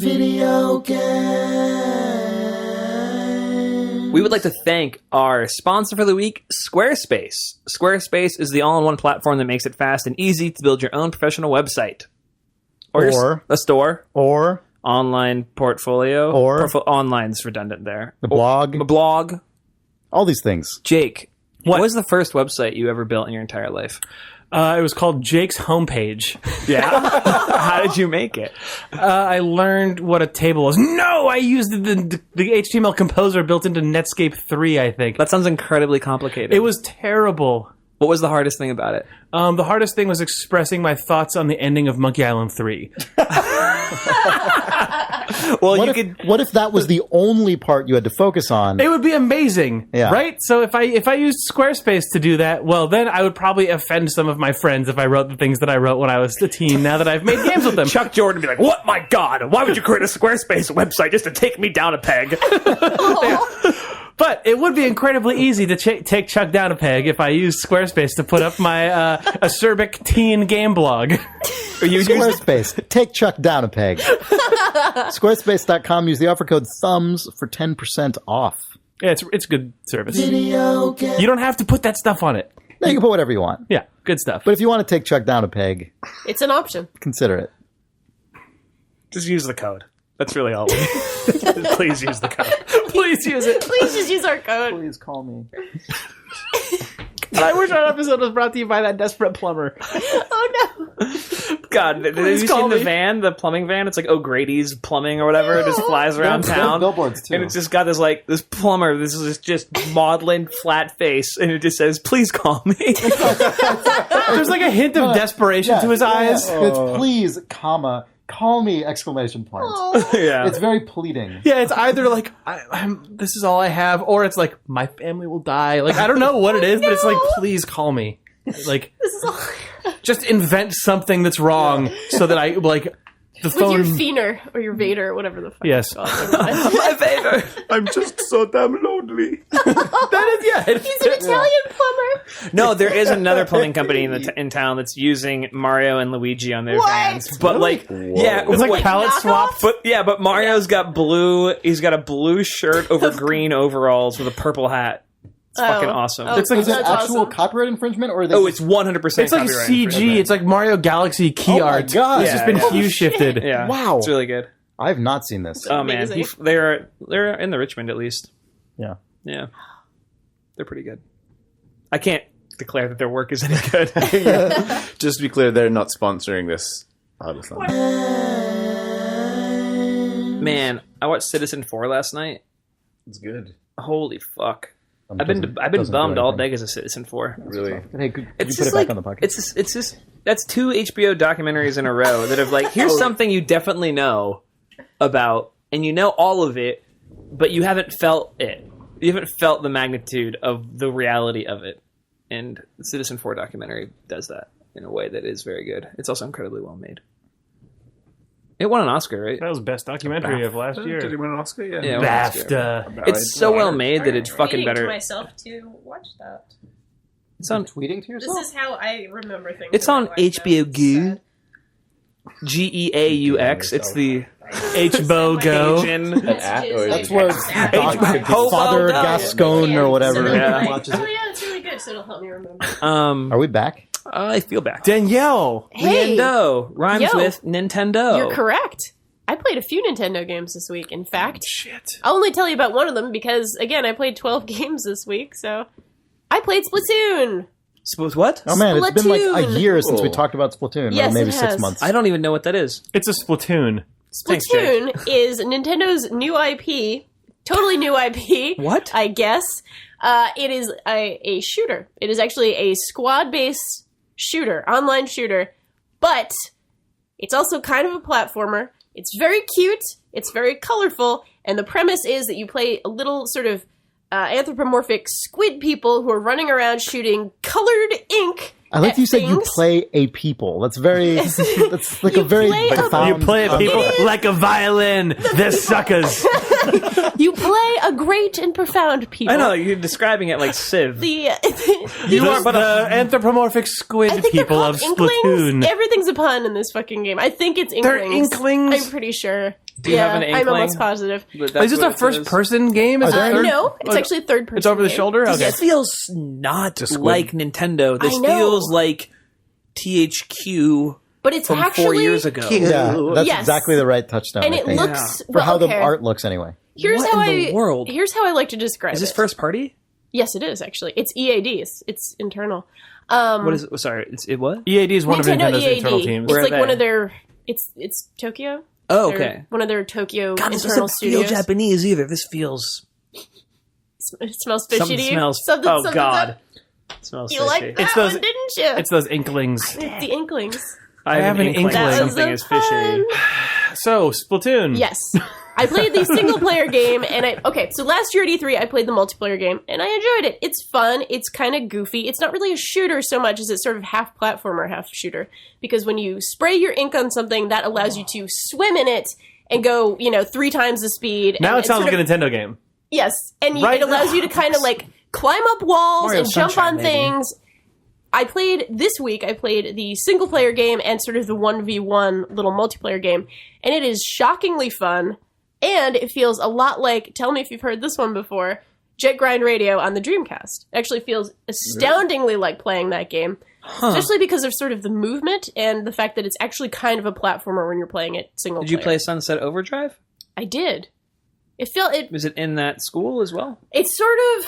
We would like to thank our sponsor for the week, Squarespace. Squarespace is the all-in-one platform that makes it fast and easy to build your own professional website. Or- a store, Or online portfolio, Or- online's redundant there. the blog, A blog. all these things. Jake, What? what was the first website you ever built in your entire life? It was called Jake's Homepage. Yeah. How did you make it? I learned what a table was. No, I used the HTML composer built into Netscape 3, I think. That sounds incredibly complicated. It was terrible. What was the hardest thing about it? The hardest thing was expressing my thoughts on the ending of Monkey Island 3. Well, What if that was the only part you had to focus on? It would be amazing, Yeah. right? So if I used Squarespace to do that, well, then I would probably offend some of my friends if I wrote the things that I wrote when I was a teen. Now that I've made games with them, Chuck Jordan would be like, "What? My God! Why would you create a Squarespace website just to take me down a peg?" but it would be incredibly easy to take Chuck down a peg if I used Squarespace to put up my acerbic teen game blog. Squarespace. Take Chuck down a peg. Squarespace.com. Use the offer code THUMBS for 10% off. Yeah, it's good service. You don't have to put that stuff on it. Now you can put whatever you want. Yeah, good stuff. But if you want to take Chuck down a peg, It's an option. consider it. Just use the code. That's really all. Please use the code. Please use it. Please just use our code. Please call me. I wish our episode was brought to you by that desperate plumber. Oh no! God, have you call seen the me. van, the plumbing van? It's like O'Grady's Plumbing or whatever. It just flies around They have town. billboards, too. And it's just got this plumber. This is just maudlin, flat face. And it just says, please call me. There's like a hint of desperation to his eyes. It's please, comma, call me, exclamation point. Yeah. It's very pleading. Yeah, it's either like this is all I have, or it's like my family will die. Like I don't know what it is, but it's like please call me. Like This is all just invent something that's wrong so that I like the with phone. your Fener or your Vader, or whatever the fuck. Yes. It's called. Never mind. My Vader. I'm just so damn lonely. That is yeah. He's an Italian plumber. No, there is another plumbing company in town that's using Mario and Luigi on their What? vans. But like, yeah, It's like wait, palette knockoff? swap. but Mario's got blue. He's got a blue shirt over green overalls with a purple hat. It's fucking awesome. Oh, It's like Is it that's actual awesome. copyright infringement, or are they Oh, it's 100%. It's like copyright CG. infringement. It's like Mario Galaxy key Oh my art. God. It's just Yeah, been yeah. hue shifted. Yeah. Wow. It's really good. I have not seen this. Oh man, Amazing. they're in the Richmond at least. Yeah. Yeah, they're pretty good. I can't declare that their work is any good. Just to be clear, they're not sponsoring this. Man, I watched Citizen 4 last night. It's good. Holy fuck! I've Doesn't- been doesn't do bummed all anything. day because of Citizen 4. Really. Hey, could It's you put just it like back on the podcast? it's just that's 2 HBO documentaries in a row that have like here's something you definitely know about and you know all of it, but you haven't felt it. You haven't felt the magnitude of the reality of it. And the Citizen 4 documentary does that in a way that is very good. It's also incredibly well made. It won an Oscar, right? That was best documentary of last year. Did he win an Oscar? Yeah. Yeah, it won an Oscar. BAFTA. It's so well made that it's fucking Reading better. to myself to watch that. It's on tweeting to This yourself? is how I remember things. It's in my on life now. HBO It's Go. sad. GEAUX. It's the HBO Asian. Messages, That's like, where text Hobo Father Dog. Gascon or whatever Yeah. watches Oh it. yeah, it's really good, so it'll help me remember. Are we back? I feel back. Danielle. Hey, Nintendo rhymes Yo. with Nintendo. you're correct. I played a few Nintendo games this week. In fact, Shit. I'll only tell you about one of them because, again, I played 12 games this week. So, I played Splatoon. Suppose what? Oh man, it's been like a Splatoon. year since we Cool. talked about Splatoon. Yes, or maybe it 6 has. months. I don't even know what that is. It's a Splatoon. Thanks, Jay. Splatoon is Nintendo's new IP. Totally new IP. What? I guess. It is a shooter. It is actually a squad-based shooter, online shooter, but it's also kind of a platformer. It's very cute. It's very colorful. And the premise is that you play a little sort of anthropomorphic squid people who are running around shooting colored ink. I like at you said you things. play a people. That's very. That's like You a very play a- profound. You play people like a violin. They're suckers. You play a great and profound people. I know you're describing it like Civ. The You are but the anthropomorphic squid I think they're people called of inklings. Splatoon. Everything's a pun in this fucking game. I think it's inklings. They're inklings? I'm pretty sure. Do you have an I'm inkling? almost positive. But that's Is this what a it first says. person game? Is it third? No, it's actually a third person. It's over the game. shoulder? Okay. This feels not squid. like Nintendo. This I know. feels like THQ But it's from actually 4 years ago. Yeah, that's Yes. exactly the right touchdown. and I it think. looks for how okay. the art looks anyway. Here's What how in the world? Here's how I like to describe Is this it. first party? Yes, it is actually. It's EAD. It's internal. What is it? Sorry, it what? EAD is one of Nintendo Nintendo's EAD. internal teams. It's Where are like one they? of their. It's Tokyo. Oh, They're okay. One of their Tokyo God, this internal doesn't feel studios. Japanese either. This feels It smells fishy something to you. smells. Something's God, up. it smells You fishy. like that It's those- one, didn't you? It's those inklings. It's the Inklings. I have an inkling That was something a is fishy. fun- So, Splatoon. Yes. I played the single player game and so last year at E3 I played the multiplayer game and I enjoyed it. It's fun, it's kind of goofy. It's not really a shooter so much as it's sort of half platformer, half shooter. Because when you spray your ink on something, that allows you to swim in it and go, 3 times the speed. Now and it sounds sort like of- a Nintendo game. Yes, and Right. it allows you to kind of like climb up walls Mario and jump Sunshine, on maybe. things. I played the single player game and sort of the 1v1 little multiplayer game, and it is shockingly fun, and it feels a lot like, tell me if you've heard this one before, Jet Grind Radio on the Dreamcast. It actually feels astoundingly like playing that game, especially because of sort of the movement and the fact that it's actually kind of a platformer when you're playing it single Did player. you play Sunset Overdrive? I did. Was Was it in that school as well? it's sort of...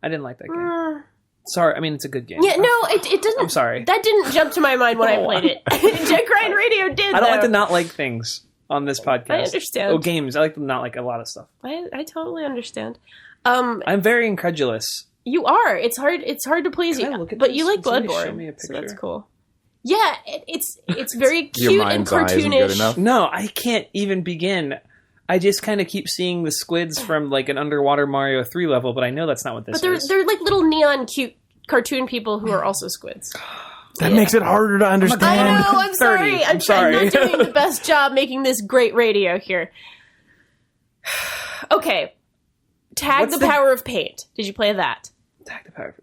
I didn't like that game. Sorry, I mean it's a good game. Yeah, no, it doesn't. I'm sorry. That didn't jump to my mind when I played it. Jet Grind Radio did. I don't like though. to not like things on this podcast. I understand. Oh, games. I like to not like a lot of stuff. I totally understand. I'm very incredulous. You are. It's hard to please Can I you, look at but this? you like Can somebody show Bloodborne, me a so that's picture? cool. Yeah, it's very Your cute and mind's eye isn't good cartoonish. enough. No, I can't even begin. I just kind of keep seeing the squids from like an underwater Mario 3 level, but I know that's not what this But is. they're like little neon cute cartoon people who are also squids. That makes it harder to understand. I know. I'm 30. sorry. I'm sorry. I'm not doing the best job making this great radio here. Okay, Tag What's the the- Power of Paint. Did you play that? Attack the Power.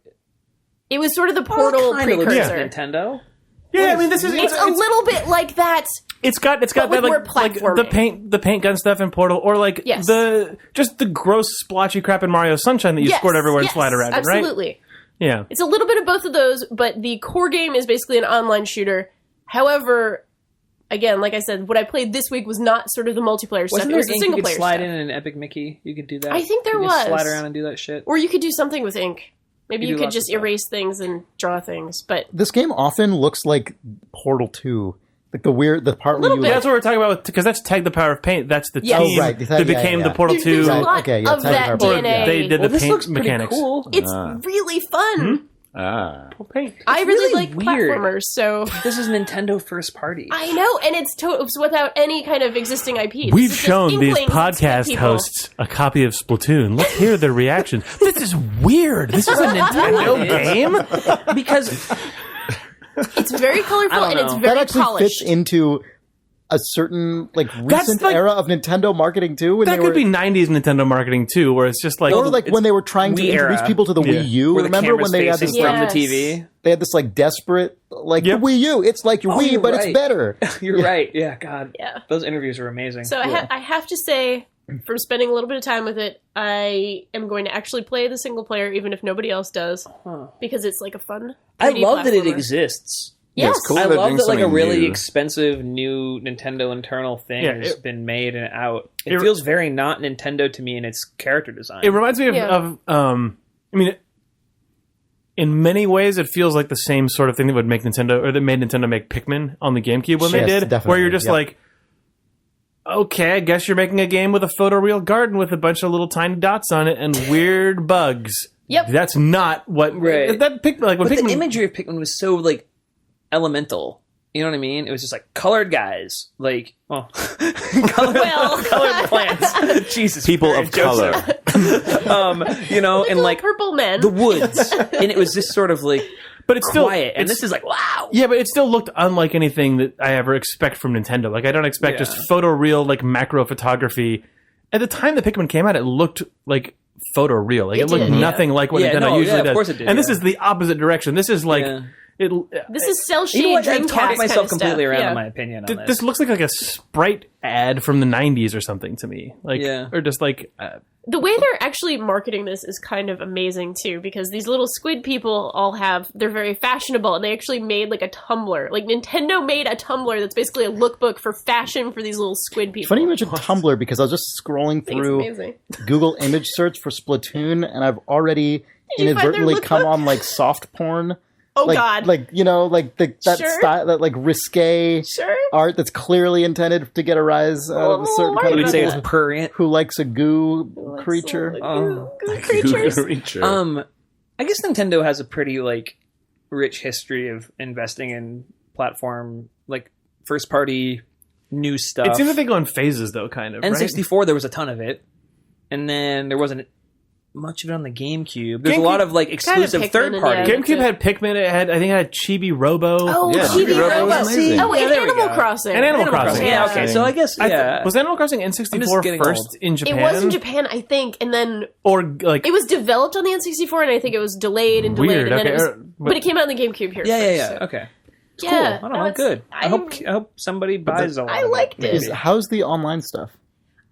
It was sort of the Portal Kinda looks precursor. like Nintendo. Yeah, I mean, this is It's a little bit like that. It's got with that more like platforming. the paint gun stuff in Portal, or like Yes. the gross splotchy crap in Mario Sunshine that you Yes, squirt everywhere and yes, slide around in, right? absolutely. Yeah. It's a little bit of both of those, but the core game is basically an online shooter. However, again, like I said, what I played this week was not sort of the multiplayer stuff. Wasn't It there was the ink single you could player slide stuff. in an Epic Mickey? You could do that. I think there You could just was. slide around and do that shit. Or you could do something with ink. Maybe You you do could lots of just stuff. erase things and draw things. But This game often looks like Portal 2. Like the part where you bit. Yeah, that's what we're talking about, because that's Tag the Power of Paint. That's the Yes. team Oh, right. that became the Portal 2. there's a Right, lot okay, yeah, of Tag the that Power of or Paint, DNA. they did Well, the this paint looks pretty mechanics. cool. It's really fun. Paint. I really like weird. platformers, so This is Nintendo first party. I know, and it's without any kind of existing IP. We've This is just shown these inklings and podcast people. hosts a copy of Splatoon. Let's hear their reactions. This is weird. This is a Nintendo game. because It's very colorful I don't and it's know. very that actually polished. fits into a certain recent like- era of Nintendo marketing too. When That they could were, be 90s Nintendo marketing too, where it's just like... or like when they were trying to Wii introduce era. people to the Yeah. Wii U. where the Remember camera's when they had facing this from Yes. the TV? they had this like desperate Yep. the Wii U. It's like your Wii, you're but right. it's better. You're right. Yeah, God. Yeah. Those interviews are amazing. So I have to say, from spending a little bit of time with it, I am going to actually play the single player, even if nobody else does, because it's like a fun. I 3D love that it platformer. exists. Yes. it's cool I they're love doing that like a something really new. expensive new Nintendo internal thing Yeah, has it- been made and out. It it- feels very not Nintendo to me in its character design. It reminds me of, Yeah. I mean, in many ways, it feels like the same sort of thing that would make Nintendo, or that made Nintendo make Pikmin on the GameCube when they Yes, did, definitely, where you're just yep. like, okay, I guess you're making a game with a photoreal garden with a bunch of little tiny dots on it and weird bugs. Yep. That's not what Right. that Pikmin, like when but Pikmin. the imagery of Pikmin was so like elemental. You know what I mean? It was just like colored guys, like Well, colored plants. Jesus, People Mary of color. Joseph. You know, and little like purple men. the woods, and it was just sort of like but it's still quiet. And it's- this is like wow. Yeah, but it still looked unlike anything that I ever expect from Nintendo. Like, I don't expect Yeah. just photoreal, like, macro photography. At the time that Pikmin came out, it looked like photoreal. Like, it looked did, yeah. nothing like what Yeah, Nintendo no, usually yeah, of does. course it did, and this yeah. is the opposite direction. This is like... Yeah. This is cell You know shade what? I've Dreamcast talked myself kind of completely stuff. around Yeah. on my opinion on this looks like a Sprite ad from the 90s or something to me. Like, Yeah. or just like... The way they're actually marketing this is kind of amazing too, because these little squid people they're very fashionable, and they actually made like a Tumblr. Like Nintendo made a Tumblr that's basically a lookbook for fashion for these little squid people. Funny you mentioned Tumblr because I was just scrolling I think it's through amazing. Google image search for Splatoon, and I've already you find their inadvertently come lookbook? on like soft porn. Oh like, God! like you know, like that Sure. style, that like risque Sure. art that's clearly intended to get a rise out of a certain why kind You of would say people it's prurient. who likes a goo creature. Good creatures. Creature. I guess Nintendo has a pretty like rich history of investing in platform like first party new stuff. It seems like they go in phases, though, kind of, right? N64 there was a ton of it, and then there wasn't much of it on the GameCube. There's a GameCube- lot of like exclusive Pikmin, third party. yeah. GameCube had Pikmin. I think it had Chibi Robo. Oh, Yeah, Chibi Chibi Robo Robo. was amazing. Oh, Yeah, and there we Animal go. Crossing. And Animal Crossing. Yeah, okay. So I guess Was Animal Crossing I'm just N64 getting first old. in Japan? It was in Japan, I think, and then Or like it was developed on the N64, and I think it was delayed and delayed, Weird, and then okay, it was, or- but it came out on the GameCube here. Yeah, first, yeah. so- Okay. Yeah, Cool. I don't know. no, it's- Good. I hope somebody buys a lot. I of it, liked it. maybe. How's the online stuff?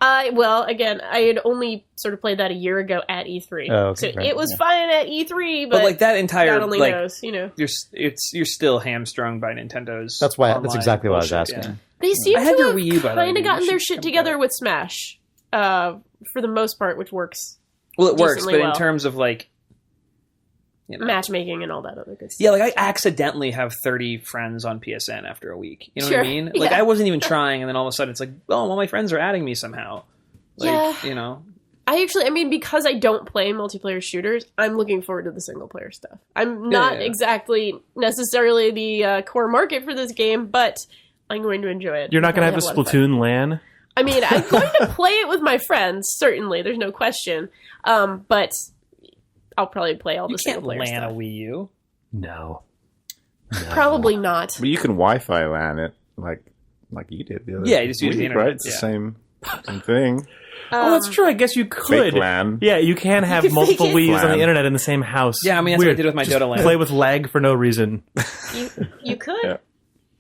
Well, again, I had only sort of played that a year ago at E3, Oh, okay, so right, it was yeah. fine at E3, But like that entire God only like knows, you know. you're still hamstrung by Nintendo's. That's why. That's online exactly what I was bullshit, asking. yeah. They seem I had to your have Wii U, by the way. kind of You gotten their should shit come together back. with Smash, for the most part, which works. Well, it works, decently but well. in terms of like matchmaking and all that other good stuff. Yeah, like I accidentally have 30 friends on PSN after a week. You know Sure. what I mean? Like Yeah. I wasn't even trying, and then all of a sudden it's like, oh, all my friends are adding me somehow. Like, Yeah. I mean, because I don't play multiplayer shooters, I'm looking forward to the single player stuff. I'm not exactly necessarily the core market for this game, but I'm going to enjoy it. You're not going to have a lot of fun. Splatoon LAN? I mean, I'm going to play it with my friends, certainly. There's no question. But I'll probably play all the You single can't player LAN stuff. a Wii U. No. Probably not. But you can Wi-Fi LAN it like you did the other Yeah, you just use the week, internet, right? It's the same thing. Oh, that's true. I guess you could. Fake LAN. Yeah, you can have can multiple fake it. Wii U's on the LAN. internet in the same house. Yeah, I mean, that's what I did with my Just Dota LAN. play with lag for no reason. You could. Yeah.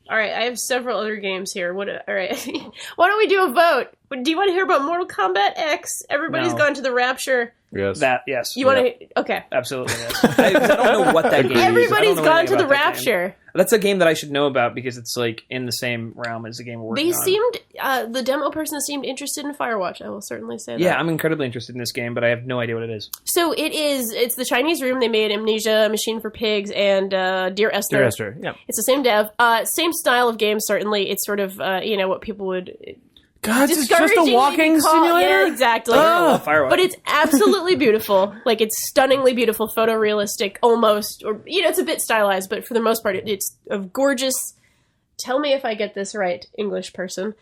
All right, I have several other games here. All right, why don't we do a vote? Do you want to hear about Mortal Kombat X? Everybody's No. gone to the Rapture. Yes. Yes. You want to? Okay. Absolutely, yes. I don't know what that game is. I don't Everybody's know gone anything to the about that game. Rapture. That's a game that I should know about because it's like in the same realm as the game we're working They on. seemed, the demo person seemed interested in Firewatch. I will certainly say that. Yeah, I'm incredibly interested in this game, but I have no idea what it is. So it's the Chinese Room. They made Amnesia, Machine for Pigs, and Dear Esther. Dear Esther, yeah. It's the same dev. Same style of game, certainly. It's sort of, what people would... God, it's just a discouragingly walking call- simulator? Yeah, exactly. Oh, Firewatch. But it's absolutely beautiful. Like, it's stunningly beautiful, photorealistic, almost. Or, it's a bit stylized, but for the most part, it's a gorgeous... Tell me if I get this right, English person.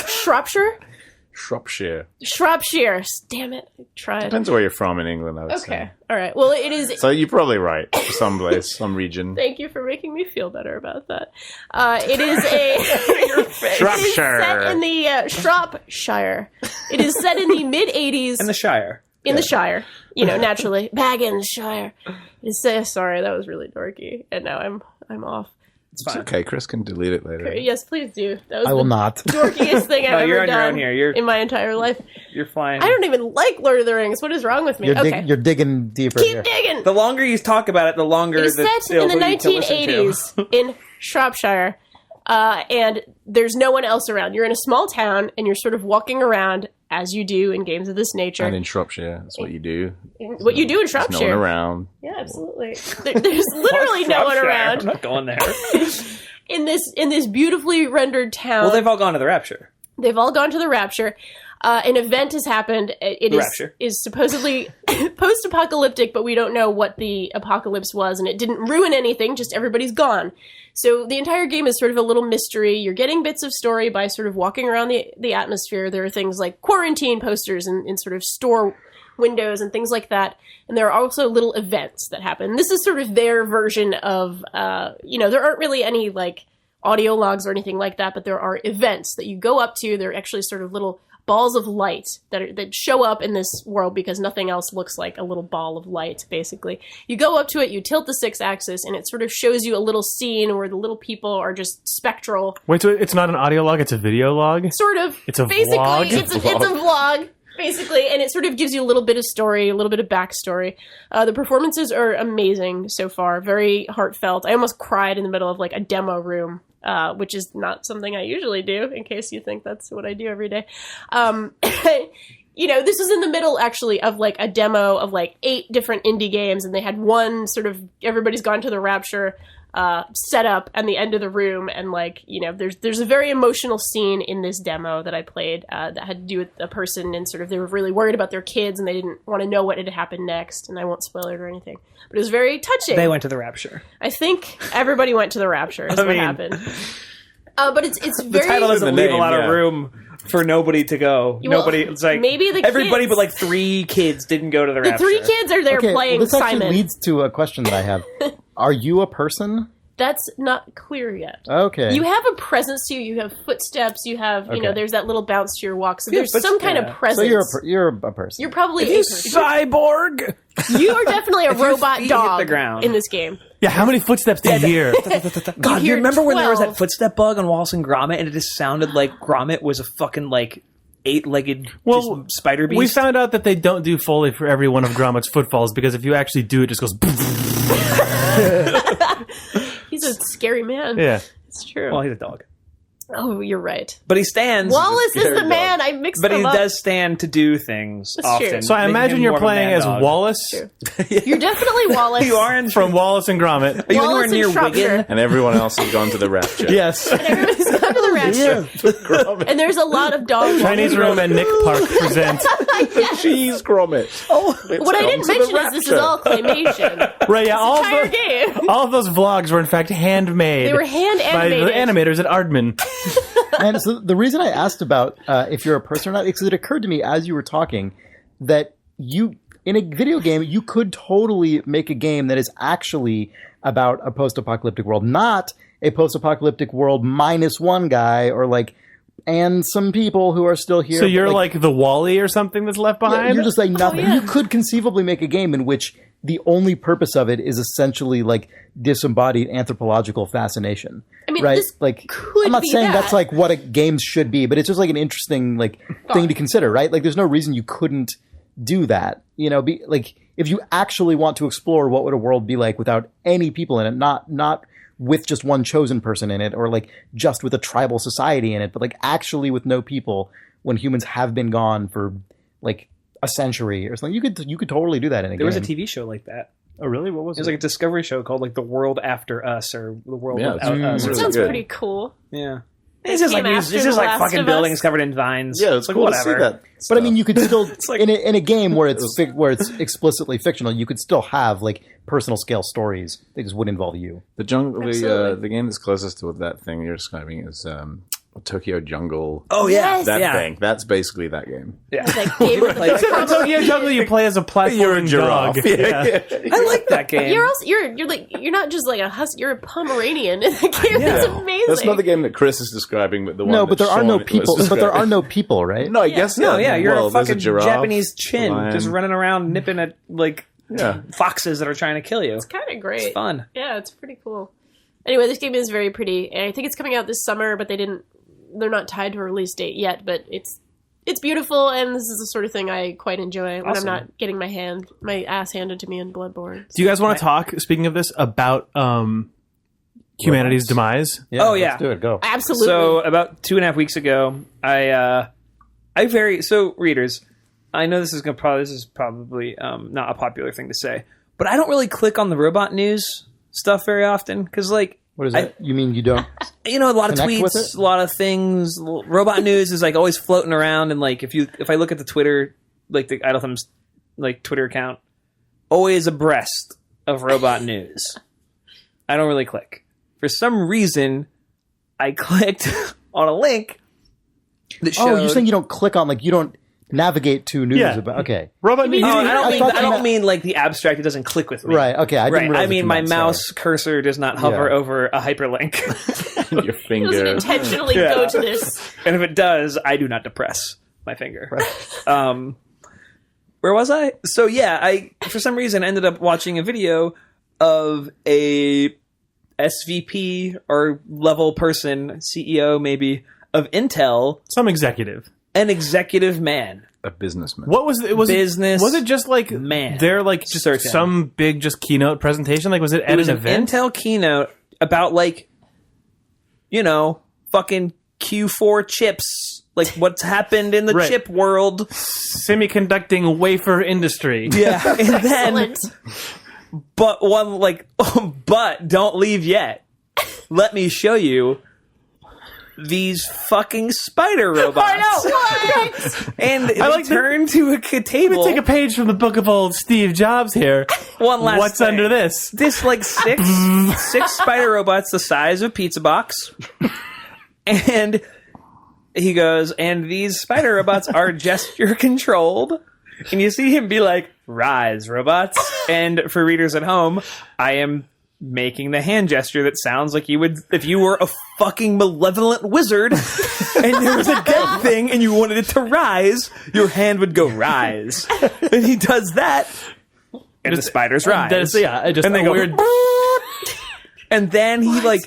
Shropshire? Shropshire. Shropshire. Damn it. I tried. Depends where you're from in England, I would say. Okay. All right. Well, it is... So you're probably right. Some place, some region. Thank you for making me feel better about that. It is a... Shropshire. It is set in the Shropshire. It is set in the mid-'80s. In the Shire. In the Shire. Naturally. Baggins Shire. Sorry, that was really dorky. And now I'm off. It's It's fine. okay. Chris can delete it later. Yes, please do. That was I will the not. dorkiest thing I've No, ever you're on your done own here. You're- in my entire life. You're fine. I don't even like Lord of the Rings. What is wrong with me? You're digging deeper Keep here. digging. The longer you talk about it, the longer It is set in the 1980s in Shropshire, and there's no one else around. You're in a small town, and you're sort of walking around as you do in games of this nature. And in Shropshire, that's what you do. What you do in There's no one Shropshire. around. Yeah, absolutely. There's literally no one I'm around not going there. in this beautifully rendered town. Well, they've all gone to the Rapture. They've all gone to the Rapture. An event has happened. It Rapture. is supposedly post-apocalyptic, but we don't know what the apocalypse was, and it didn't ruin anything, just everybody's gone. So the entire game is sort of a little mystery. You're getting bits of story by sort of walking around the atmosphere. There are things like quarantine posters in sort of store windows and things like that. And there are also little events that happen. This is sort of their version of, there aren't really any like audio logs or anything like that, but there are events that you go up to. They're actually sort of little balls of light that show up in this world because nothing else looks like a little ball of light, basically. You go up to it, you tilt the 6-axis, and it sort of shows you a little scene where the little people are just spectral. Wait, so it's not an audio log, it's a video log? Sort of. It's a basically, vlog? It's a vlog. Basically, and it sort of gives you a little bit of story, a little bit of backstory. The performances are amazing so far, very heartfelt. I almost cried in the middle of like a demo room, which is not something I usually do, in case you think that's what I do every day. This is in the middle actually of like a demo of like 8 different indie games, and they had one sort of everybody's gone to the Rapture set up at the end of the room, and like there's a very emotional scene in this demo that I played that had to do with a person, and sort of they were really worried about their kids and they didn't want to know what had happened next, and I won't spoil it or anything, but it was very touching. They went to the Rapture. I think everybody went to the Rapture is what happened. But it's The very title doesn't The leave a name, lot yeah. of room for nobody to go. Well, Nobody. It's like maybe the everybody kids. but like 3 kids didn't go to the the Rapture. 3 kids are there playing well, this actually Simon. leads to a question that I have. Are you a person? That's not clear yet. Okay. You have a presence to you. You have footsteps. You have, Okay. there's that little bounce to your walk. So Yeah, there's but- some kind yeah. of presence. so you're a person. You're probably a person. Cyborg! You are definitely a If your robot feet hit dog the ground. in this game. Yeah, how many footsteps do you hear? God, do you hear remember when there was 12. that footstep bug on Wallace and Gromit, and it just sounded like Gromit was a fucking like 8-legged just spider beast? We found out that they don't do Foley for every one of Gromit's footfalls, because if you actually do it, just goes... He's a scary man. Yeah. It's true. Well, he's a dog. Oh, you're right. But he stands. Wallace is the man. I mixed But them he up. does stand to do things often. true. So I making imagine him you're more of a playing man as dog. Wallace You're definitely Wallace. You are in from Wallace and Gromit. Are you Wallace anywhere near and Shropshire. Wigan? And everyone else has gone to the Rapture. Yes. Everybody's gone to the Rapture. And there's a lot of dogs. Chinese Room and Nick Park present. Cheese Gromit. Oh, What I didn't mention is this is all claymation. Right, yeah, all Entire of, game. all of those vlogs were in fact handmade. They were hand by the animated. animators at Aardman. And so the reason I asked about if you're a person or not, because it occurred to me as you were talking that you, in a video game, you could totally make a game that is actually about a post-apocalyptic world, not a post-apocalyptic world minus one guy or like, and some people who are still here. So you're like the Wall-E or something that's left behind? You're just like nothing. yeah. You could conceivably make a game in which the only purpose of it is essentially like disembodied anthropological fascination. I mean, right? this Like, could I'm not be saying that. that's like what a game should be, but it's just like an interesting like thing to consider, right? Like, there's no reason you couldn't do that. You know, be like if you actually want to explore what would a world be like without any people in it, not with just one chosen person in it, or like just with a tribal society in it, but like actually with no people when humans have been gone for like a century or something. You could totally do that in a game. There was a TV show like that. Oh, really? What was It was like a Discovery show called like The World After Us or The World Yeah, Without Us. That really sounds good. pretty cool. Yeah. It's just like came it's after just The like Last fucking of buildings Us. covered in vines. Yeah, it's like cool whatever. to see that. But I mean, you could still like- in a game where it's where it's explicitly fictional, you could still have like personal scale stories that just would involve you. The jungle, Absolutely. the game that's closest to that thing you're describing is Tokyo Jungle. Oh yeah, Yes. That yeah. thing. That's basically that game. Yeah. Like game with Like- the In Tokyo Jungle, you play as a platforming giraffe. dog. Yeah. I like that game. You're also you're like you're not just like a husky, you're a Pomeranian in the game. That's amazing. That's not the game that Chris is describing, but the one. No, but that there are no Sean was people. But there are describing. no people, right? No, I guess No, yeah, you're well, a there's fucking giraffe, Japanese chin lion. just running around nipping at like Yeah. foxes that are trying to kill you. It's kind of great. It's fun. Yeah, it's pretty cool. Anyway, this game is very pretty, and I think it's coming out this summer, but they're not tied to a release date yet, but it's beautiful, and this is the sort of thing I quite enjoy when Awesome. I'm not getting my ass handed to me in Bloodborne. Do you guys want to talk, speaking of this, about humanity's demise? Yeah, Oh, yeah. let's do it. Go. Absolutely. So about 2.5 weeks ago, so readers, I know this is probably not a popular thing to say, but I don't really click on the robot news stuff very often because like What is that? You mean you don't? a lot of Connect with tweets, it? a lot of things. Robot news is like always floating around, and like if I look at the Twitter, like the Idle Thumbs like Twitter account, always abreast of robot news. I don't really click. For some reason, I clicked on a link that showed. Oh, you're saying you don't click on you don't navigate to news Yeah. about? Okay, Robot mean- news. Oh, I thought I you don't meant- mean like the abstract. It doesn't click with me. right. Okay, I didn't Right. realize I what mean, you my meant, mouse cursor does not hover Yeah. over a hyperlink. Your it doesn't finger. intentionally Yeah. go to this. And if it does, I do not depress my finger. Where was I? So yeah, I for some reason ended up watching a video of a SVP or level person, CEO maybe, of Intel, Some executive. an executive man. A businessman. What was it? Was Business Was it just like man. They're like just Certain. some big just keynote presentation? Like was it at It was an an event? Intel keynote about fucking Q4 chips, like what's happened in the Right. chip world. Semiconducting wafer industry. Yeah, and then Excellent. but don't leave yet. Let me show you these fucking spider robots. I know. What? And they like to- turn to a table. Take a page from the book of old Steve Jobs here. One last What's thing. under this? This like six spider robots the size of a pizza box. And he goes, and these spider robots are gesture controlled. And you see him be like, rise, robots. And for readers at home, I am making the hand gesture that sounds like you would if you were a fucking malevolent wizard and there was a dead thing and you wanted it to rise, your hand would go rise. And he does that, and the spiders rise. Just And they a go, weird. and then he like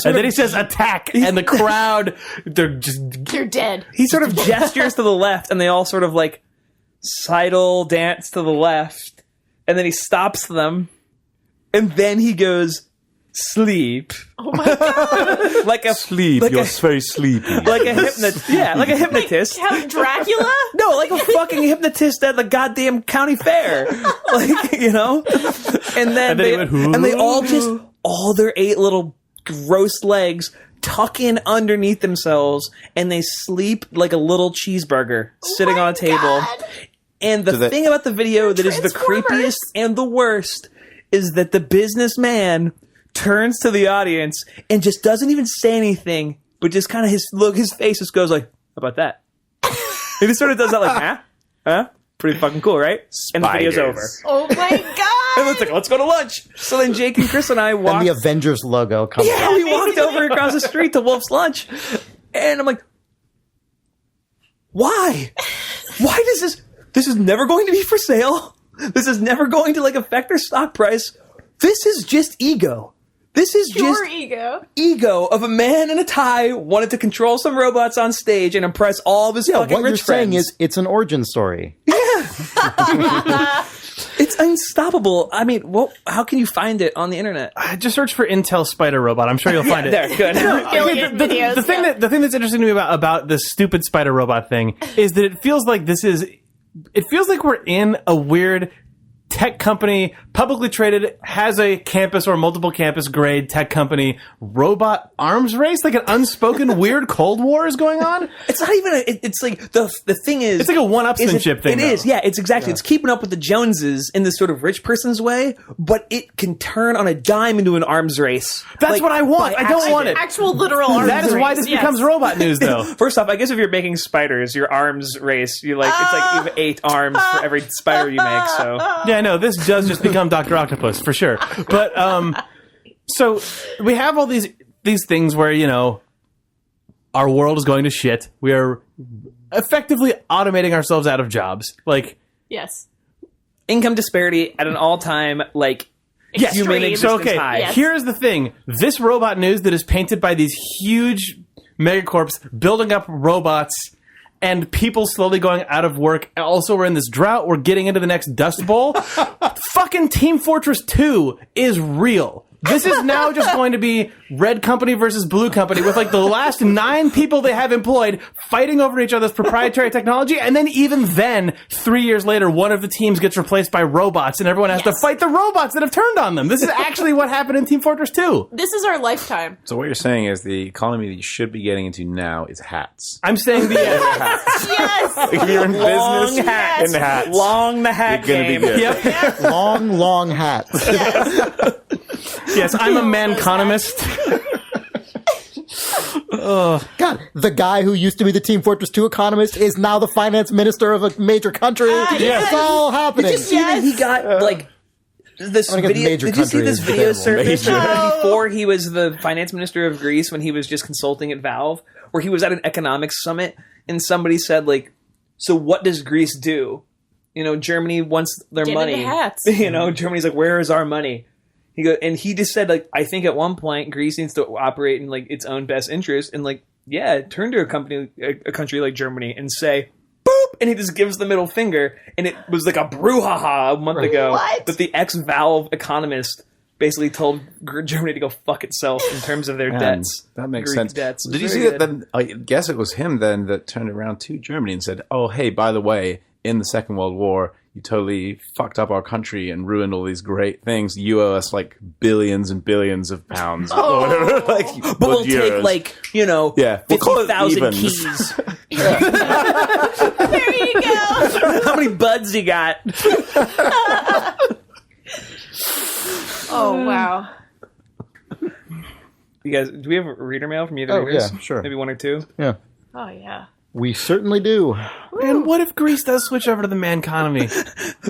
And then he says attack, and the crowd, they're just. You're dead. he sort of gestures to the left, and they all sort of like sidle dance to the left, and then he stops them, and then he goes, sleep. Oh my god! Like a Sleep. Like You're a- very sleepy. like a hypnotist. Yeah, like a hypnotist. Count Dracula? No, like a fucking hypnotist at the goddamn county fair. Like, you know? And then they all just, all their 8 little gross legs tuck in underneath themselves and they sleep like a little cheeseburger sitting on a table. God. And the thing about the video that is the Transformers. creepiest and the worst is that the businessman turns to the audience and just doesn't even say anything, but just kind of his face just goes like, "How about that?" He just sort of does that like, huh? Pretty fucking cool, right? And the video's over. Oh my god! And it's like, let's go to lunch. So then Jake and Chris and I And walked. the Avengers logo comes Yeah, out. we walked over across the street to Wolf's Lunch, and I'm like, why? Why does this? This is never going to be for sale. This is never going to like affect their stock price. This is just ego. This is Pure just ego. of a man in a tie wanted to control some robots on stage and impress all of his Yeah, fucking what you're rich saying friends. is it's an origin story. It's unstoppable. I mean, how can you find it on the internet? Just search for Intel Spider Robot. I'm sure you'll find it. There, good. Billion videos, The thing that's interesting to me about this stupid spider robot thing is that it feels like we're in a weird tech company, publicly traded, has a campus or multiple campus grade tech company robot arms race, like an unspoken weird Cold War is going on. It's not even. It's like the thing is. It's like a one-upsmanship thing. It is. Yeah. It's exactly. It's keeping up with the Joneses in this sort of rich person's way, but it can turn on a dime into an arms race. That's Like, what I want. by I don't want it. Actual literal arms That is why race, this yes. becomes robot news, though. First off, I guess if you're making spiders, your arms race, it's like you have 8 arms for every spider you make. So Yeah, no, this does just become Dr. Octopus for sure. But so we have all these things where, you know, our world is going to shit. We are effectively automating ourselves out of jobs. Like, Yes. income disparity at an all-time like yes, human Extreme. existence so okay, high. Yes. here's the thing. This robot news that is painted by these huge megacorps building up robots and people slowly going out of work. And also, we're in this drought. We're getting into the next Dust Bowl. Fucking Team Fortress 2 is real. This is now just going to be Red Company versus Blue Company with like the last 9 people they have employed fighting over each other's proprietary technology. And then even then, 3 years later, one of the teams gets replaced by robots and everyone has to fight the robots that have turned on them. This is actually what happened in Team Fortress 2. This is our lifetime. So what you're saying is the economy that you should be getting into now is hats. I'm saying the Yes! If you're in Long business, hats. in the hats. Long the hat You're gonna be game. good. Yep. Long hats. Yes, I'm a manconomist. God, the guy who used to be the Team Fortress 2 economist is now the finance minister of a major country. yes. It's all happening. Did you see that he got like this I guess video? major Did you see country this is video debatable. surface Major. before he was the finance minister of Greece when he was just consulting at Valve, where he was at an economics summit and somebody said like, "So what does Greece do? You know, Germany wants their Get money. into hats. You know, Germany's like, where is our money?" He just said like, I think at one point Greece needs to operate in like its own best interest, and like, yeah, turn to a country like Germany and say, boop, and he just gives the middle finger, and it was like a brouhaha a month ago What? that the ex-Valve economist basically told Germany to go fuck itself in terms of their debts. That makes Greek sense. debts. It Did you was see very that? good. Then I guess it was him then that turned around to Germany and said, "Oh, hey, by the way, in the Second World War, you totally fucked up our country and ruined all these great things. You owe us like billions and billions of pounds or whatever. Like, But we'll take euros." like, you know, Yeah, we'll call it 50,000 evens. keys. There you go. How many buds you got? Oh, wow. You guys, do we have a reader mail from either Oh, readers? yeah, sure. Maybe 1 or 2? Yeah, Oh, yeah. we certainly do. And what if Greece does switch over to the man economy?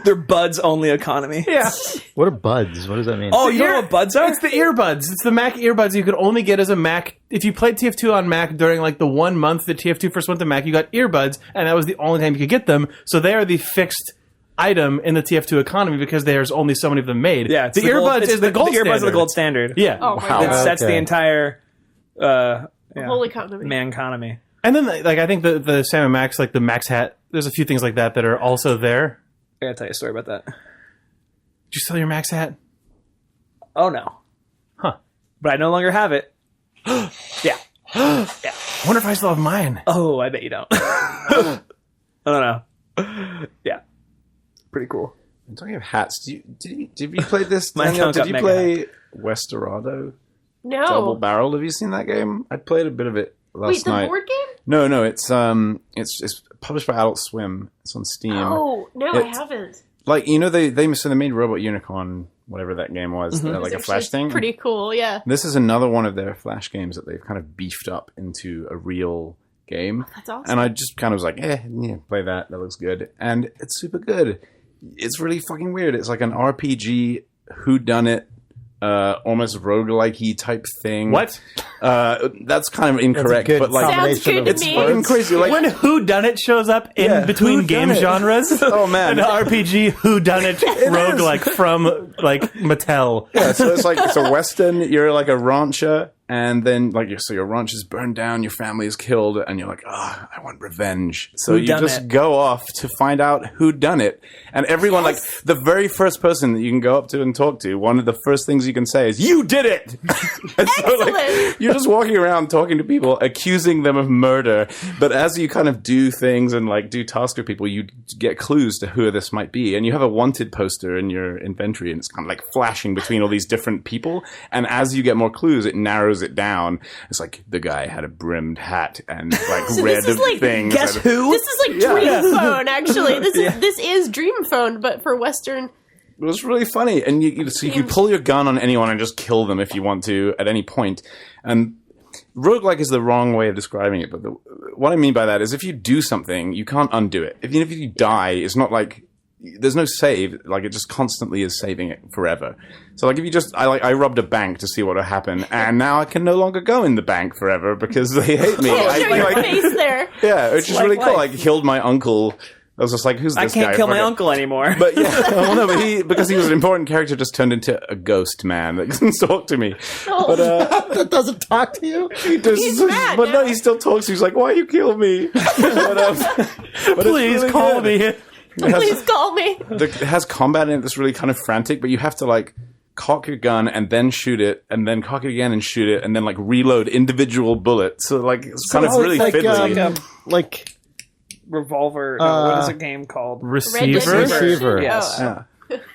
They're buds only economy. Yeah. What are buds? What does that mean? Oh, you don't know what buds are? It's the earbuds. It's the Mac earbuds you could only get as a Mac. If you played TF2 on Mac during like the 1 month that TF2 first went to Mac, you got earbuds, and that was the only time you could get them. So they are the fixed item in the TF2 economy because there's only so many of them made. Yeah, it's the earbuds is the gold The earbuds standard. are the gold standard. Yeah. Oh, my Wow. That God. sets the Okay. entire Whole economy. man economy. And then like I think the Sam & Max, like the Max hat, there's a few things like that are also there. I gotta tell you a story about that. Did you sell your Max hat? Oh no. Huh. but I no longer have it. Yeah. I wonder if I still have mine. Oh, I bet you don't. I don't know. Yeah. Pretty cool. I'm talking of hats. Did you play this? My Danielle? account Did got you mega play Westerado? No. Double Barreled. Have you seen that game? I played a bit of it last Wait, the night. board game? No, it's published by Adult Swim. It's on Steam. Oh, no, I haven't. Like, you know, they made Robot Unicorn, whatever that game was, like a Flash thing. Pretty cool, yeah. This is another one of their Flash games that they've kind of beefed up into a real game. That's awesome. And I just kind of was like, play that. That looks good. And it's super good. It's really fucking weird. It's like an RPG whodunit, almost roguelike-y type thing. What? That's kind of incorrect, good but like Sounds good to it's me. fucking crazy. Like, When whodunit shows up in between game whodunit? genres, Oh, man. an RPG whodunit roguelike from like Mattel. yeah, so it's like it's a western. You're like a rancher, and then like your ranch is burned down, your family is killed, and you're like, I want revenge. So you just go off to find out who done it, and everyone like the very first person that you can go up to and talk to, one of the first things you can say is, "You did it!" And so, like, Excellent. you're just walking around talking to people, accusing them of murder. But as you kind of do things and like do tasks with people, you get clues to who this might be, and you have a wanted poster in your inventory, and it's kind of like flashing between all these different people. And as you get more clues, it narrows it down. It's like the guy had a brimmed hat and like read this is like, things. Guess and- who? This is like Dream Phone, actually. This is Dream Phone, but for Western. It was really funny, and you can pull your gun on anyone and just kill them if you want to at any point. And roguelike is the wrong way of describing it, but what I mean by that is if you do something, you can't undo it. Even if you die, it's not like there's no save. Like it just constantly is saving it forever. So like if you just I robbed a bank to see what would happen, and now I can no longer go in the bank forever because they hate me. Can't show your face there. Yeah, which is like really cool. life. Like killed my uncle. I was just like, who's this guy? I can't kill my Fucking- uncle anymore. But yeah, well, no, but because he was an important character, just turned into a ghost man that doesn't talk to me. Oh. But That doesn't talk to you. he does, He's mad but no, now. he still talks. He's like, "Why you kill me?" but it's Please really call good. me. Please call me. It has combat in it that's really kind of frantic, but you have to like cock your gun and then shoot it, and then cock it again and shoot it, and then like reload individual bullets. So like it's kind of Oh, really it's fiddly. like Revolver. No, what is a game called? Receiver. Receiver. Yes. Oh.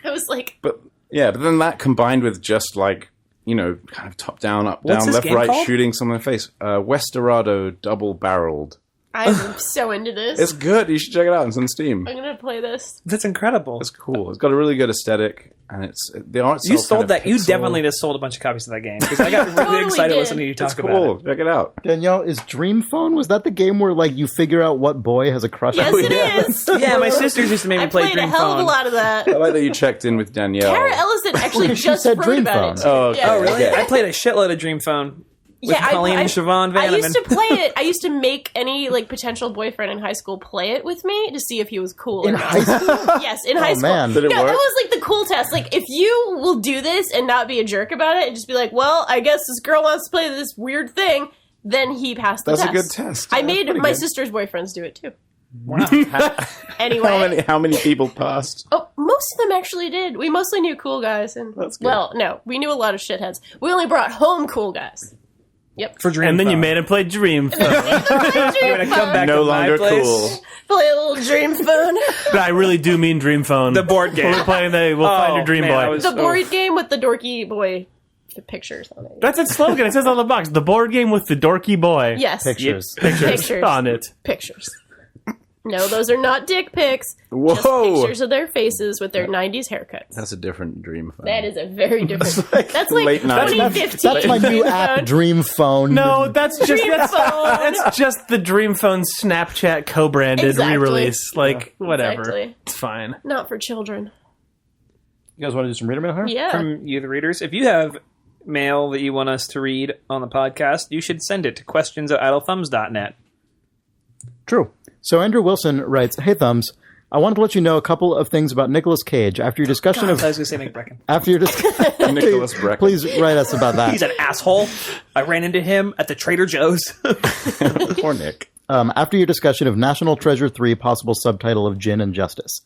I was like, But then that combined with just like, you know, kind of top down, up What's down, this left, game right, called? shooting someone in the face. Westerado Double Barreled. I'm so into this. It's good. You should check it out. It's on Steam. I'm gonna play this. That's incredible. It's cool. It's got a really good aesthetic, and it's the art. You sold that. You definitely just sold a bunch of copies of that game because I got really Totally excited did. listening to you talk It's about cool. it. Check it out. Danielle, is Dream Phone? Was that the game where like you figure out what boy has a crush Yes, on it you? is. Yeah, my sisters used to make me I play played a Dream hell of a Phone. lot of that. I like that you checked in with Danielle. Kara Ellison actually She just said wrote Dream about it. Phone. Oh, okay. Yeah. Oh, really? Okay. I played a shitload of Dream Phone with Colleen and Siobhan I Vanaman. used to play it. I used to make any like potential boyfriend in high school play it with me to see if he was cool. In or not. high school? Yes, in high school. man. Did it no, work? that was like the cool test. Like, if you will do this and not be a jerk about it, and just be like, "Well, I guess this girl wants to play this weird thing," then he passed the That's test. a good test. I That's made pretty my good. sister's boyfriends do it too. Wow. Anyway, How many people passed? oh, most of them actually did. We mostly knew cool guys, and That's good. well, no, we knew a lot of shitheads. We only brought home cool guys. For Dream And then you Phone. made him play Dream Phone. You're gonna come back No to my longer place. cool. Play a little Dream Phone. But I really do mean Dream Phone. The board game. We're playing we'll find your Dream man, I Boy. was- The board game with the dorky boy pictures on it. That's its slogan. It says on the box, the board game with the dorky boy. Yes. Pictures. Pictures. On it. Pictures. No, those are not dick pics. Just Whoa. pictures of their faces with their 90s haircuts. That's a different Dream Phone. That is a very different. That's like late 90s. 2015. That's my new app, Phone. Dream Phone. No, that's just Dream Phone. that's just the Dream Phone Snapchat co-branded Exactly. re-release. Like whatever, Exactly. it's fine. Not for children. You guys want to do some reader mail here? Yeah. From you, the readers. If you have mail that you want us to read on the podcast, you should send it to questions@idlethumbs.net. True. So Andrew Wilson writes, "Hey Thumbs, I wanted to let you know a couple of things about Nicolas Cage. After your discussion I of was going to say McBrecken. after your discussion, Nicholas Brecken. please write us about that. He's an asshole. I ran into him at the Trader Joe's. Poor Nick. After your discussion of National Treasure 3, possible subtitle of Gin and Justice.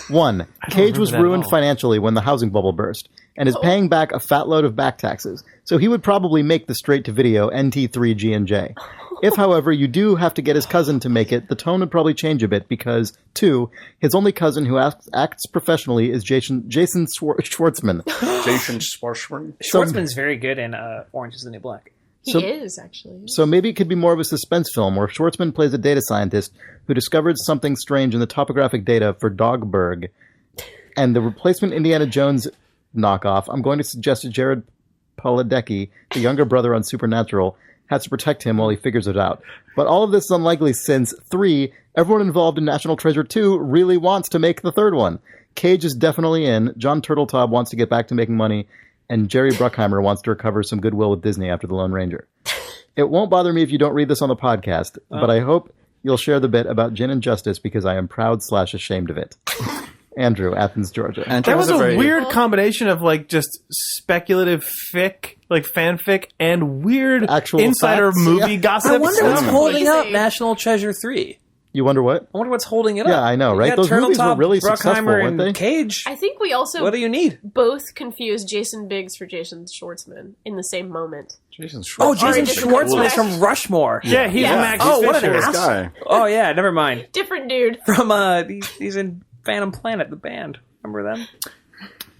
1. Cage was ruined financially when the housing bubble burst, and is paying back a fat load of back taxes, so he would probably make the straight-to-video NT3G&J. If, however, you do have to get his cousin to make it, the tone would probably change a bit because, 2, his only cousin who acts professionally is Jason Schwartzman. Jason Schwartzman? Schwartzman's very good in Orange is the New Black. He is, actually. So maybe it could be more of a suspense film where Schwartzman plays a data scientist who discovered something strange in the topographic data for Dogberg, and the replacement Indiana Jones knockoff, I'm going to suggest Jared Padalecki, the younger brother on Supernatural, has to protect him while he figures it out. But all of this is unlikely since, 3, everyone involved in National Treasure 2 really wants to make the third one. Cage is definitely in, John Turteltaub wants to get back to making money, and Jerry Bruckheimer wants to recover some goodwill with Disney after The Lone Ranger. It won't bother me if you don't read this on the podcast, but I hope you'll share the bit about Gin and Justice because I am proud/ashamed of it. Andrew, Athens, Georgia. That was a weird combination of like just speculative fic, like fanfic, and weird Actual insider facts, movie yeah. gossip. I wonder what's stuff. holding up Amazing. National Treasure 3. You wonder what? I wonder what's holding it up. Yeah, I know, right? You got Those movies were Turteltaub, really successful, Bruckheimer, weren't and they? Cage. I think we also What do you need? both confused Jason Biggs for Jason Schwartzman in the same moment. Jason Schwartzman. Oh, Jason different Schwartzman is guy. from Rushmore. Yeah, he's Yeah. Max Oh, what an Fisher. ass. guy. Oh, yeah, never mind. Different dude. From, he's in Phantom Planet, the band. Remember them?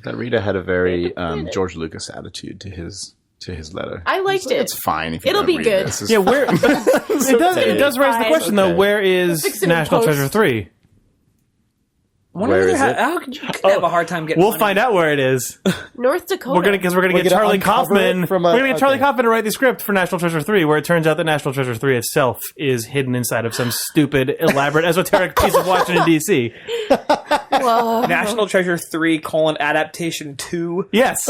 That reader had a very George Lucas attitude to his letter. I liked it. It's fine if you It'll don't be read good. This. Yeah, where it does raise the question though. Okay. Where is Fix it in National post. Treasure 3? Where is it? How could you have a hard time getting We'll money? find out where it is. North Dakota. We're gonna get We're Charlie gonna uncover Kaufman. it from We're a- gonna get Charlie okay. Kaufman to write the script for National Treasure 3, where it turns out that National Treasure 3 itself is hidden inside of some stupid, elaborate, esoteric piece of Washington D.C. Whoa. National Treasure 3, Adaptation 2, Yes,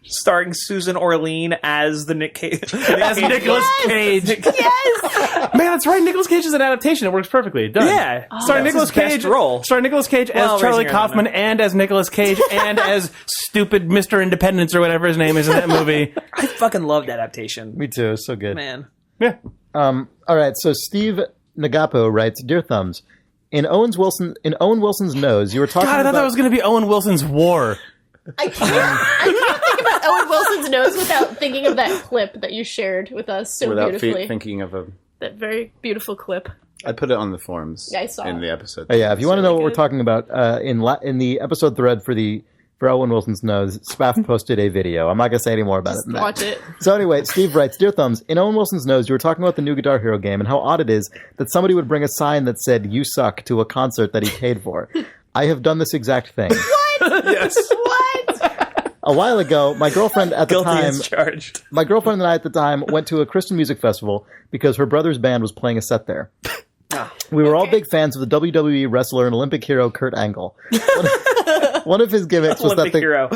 starring Susan Orlean as the Nick Cage. as Nicolas Cage. Yes! Man, that's right. Nicolas Cage is an adaptation. It works perfectly. Done. Yeah. Starring That's Nicolas his best Cage. role. Starring Nicolas Cage Well, as Charlie Raising Arizona. Kaufman and as Nicolas Cage and as stupid Mr. Independence or whatever his name is in that movie. I fucking loved Adaptation. Me too. So good. Man. Yeah. All right. So Steve Nagapo writes, "Dear Thumbs, in Owen Wilson's nose, you were talking God, I thought about that was going to be Owen Wilson's War. I can't think about Owen Wilson's nose without thinking of that clip that you shared with us so Without beautifully. thinking of a... That very beautiful clip. I put it on the forums Yeah, I saw in it. the episode. Oh, yeah, if you want to know what we're good. talking about, in the episode thread for Owen Wilson's nose, Spaff posted a video. I'm not going to say any more about it than that. Watch it. So anyway, Steve writes, "Dear Thumbs, in Owen Wilson's nose, you were talking about the new Guitar Hero game and how odd it is that somebody would bring a sign that said, 'You suck' to a concert that he paid for. I have done this exact thing. Yes. What? A while ago, my girlfriend at the Guilty time... as charged. My girlfriend and I at the time went to a Christian music festival because her brother's band was playing a set there. We were all big fans of the WWE wrestler and Olympic hero Kurt Angle. One of his gimmicks was Olympic that hero.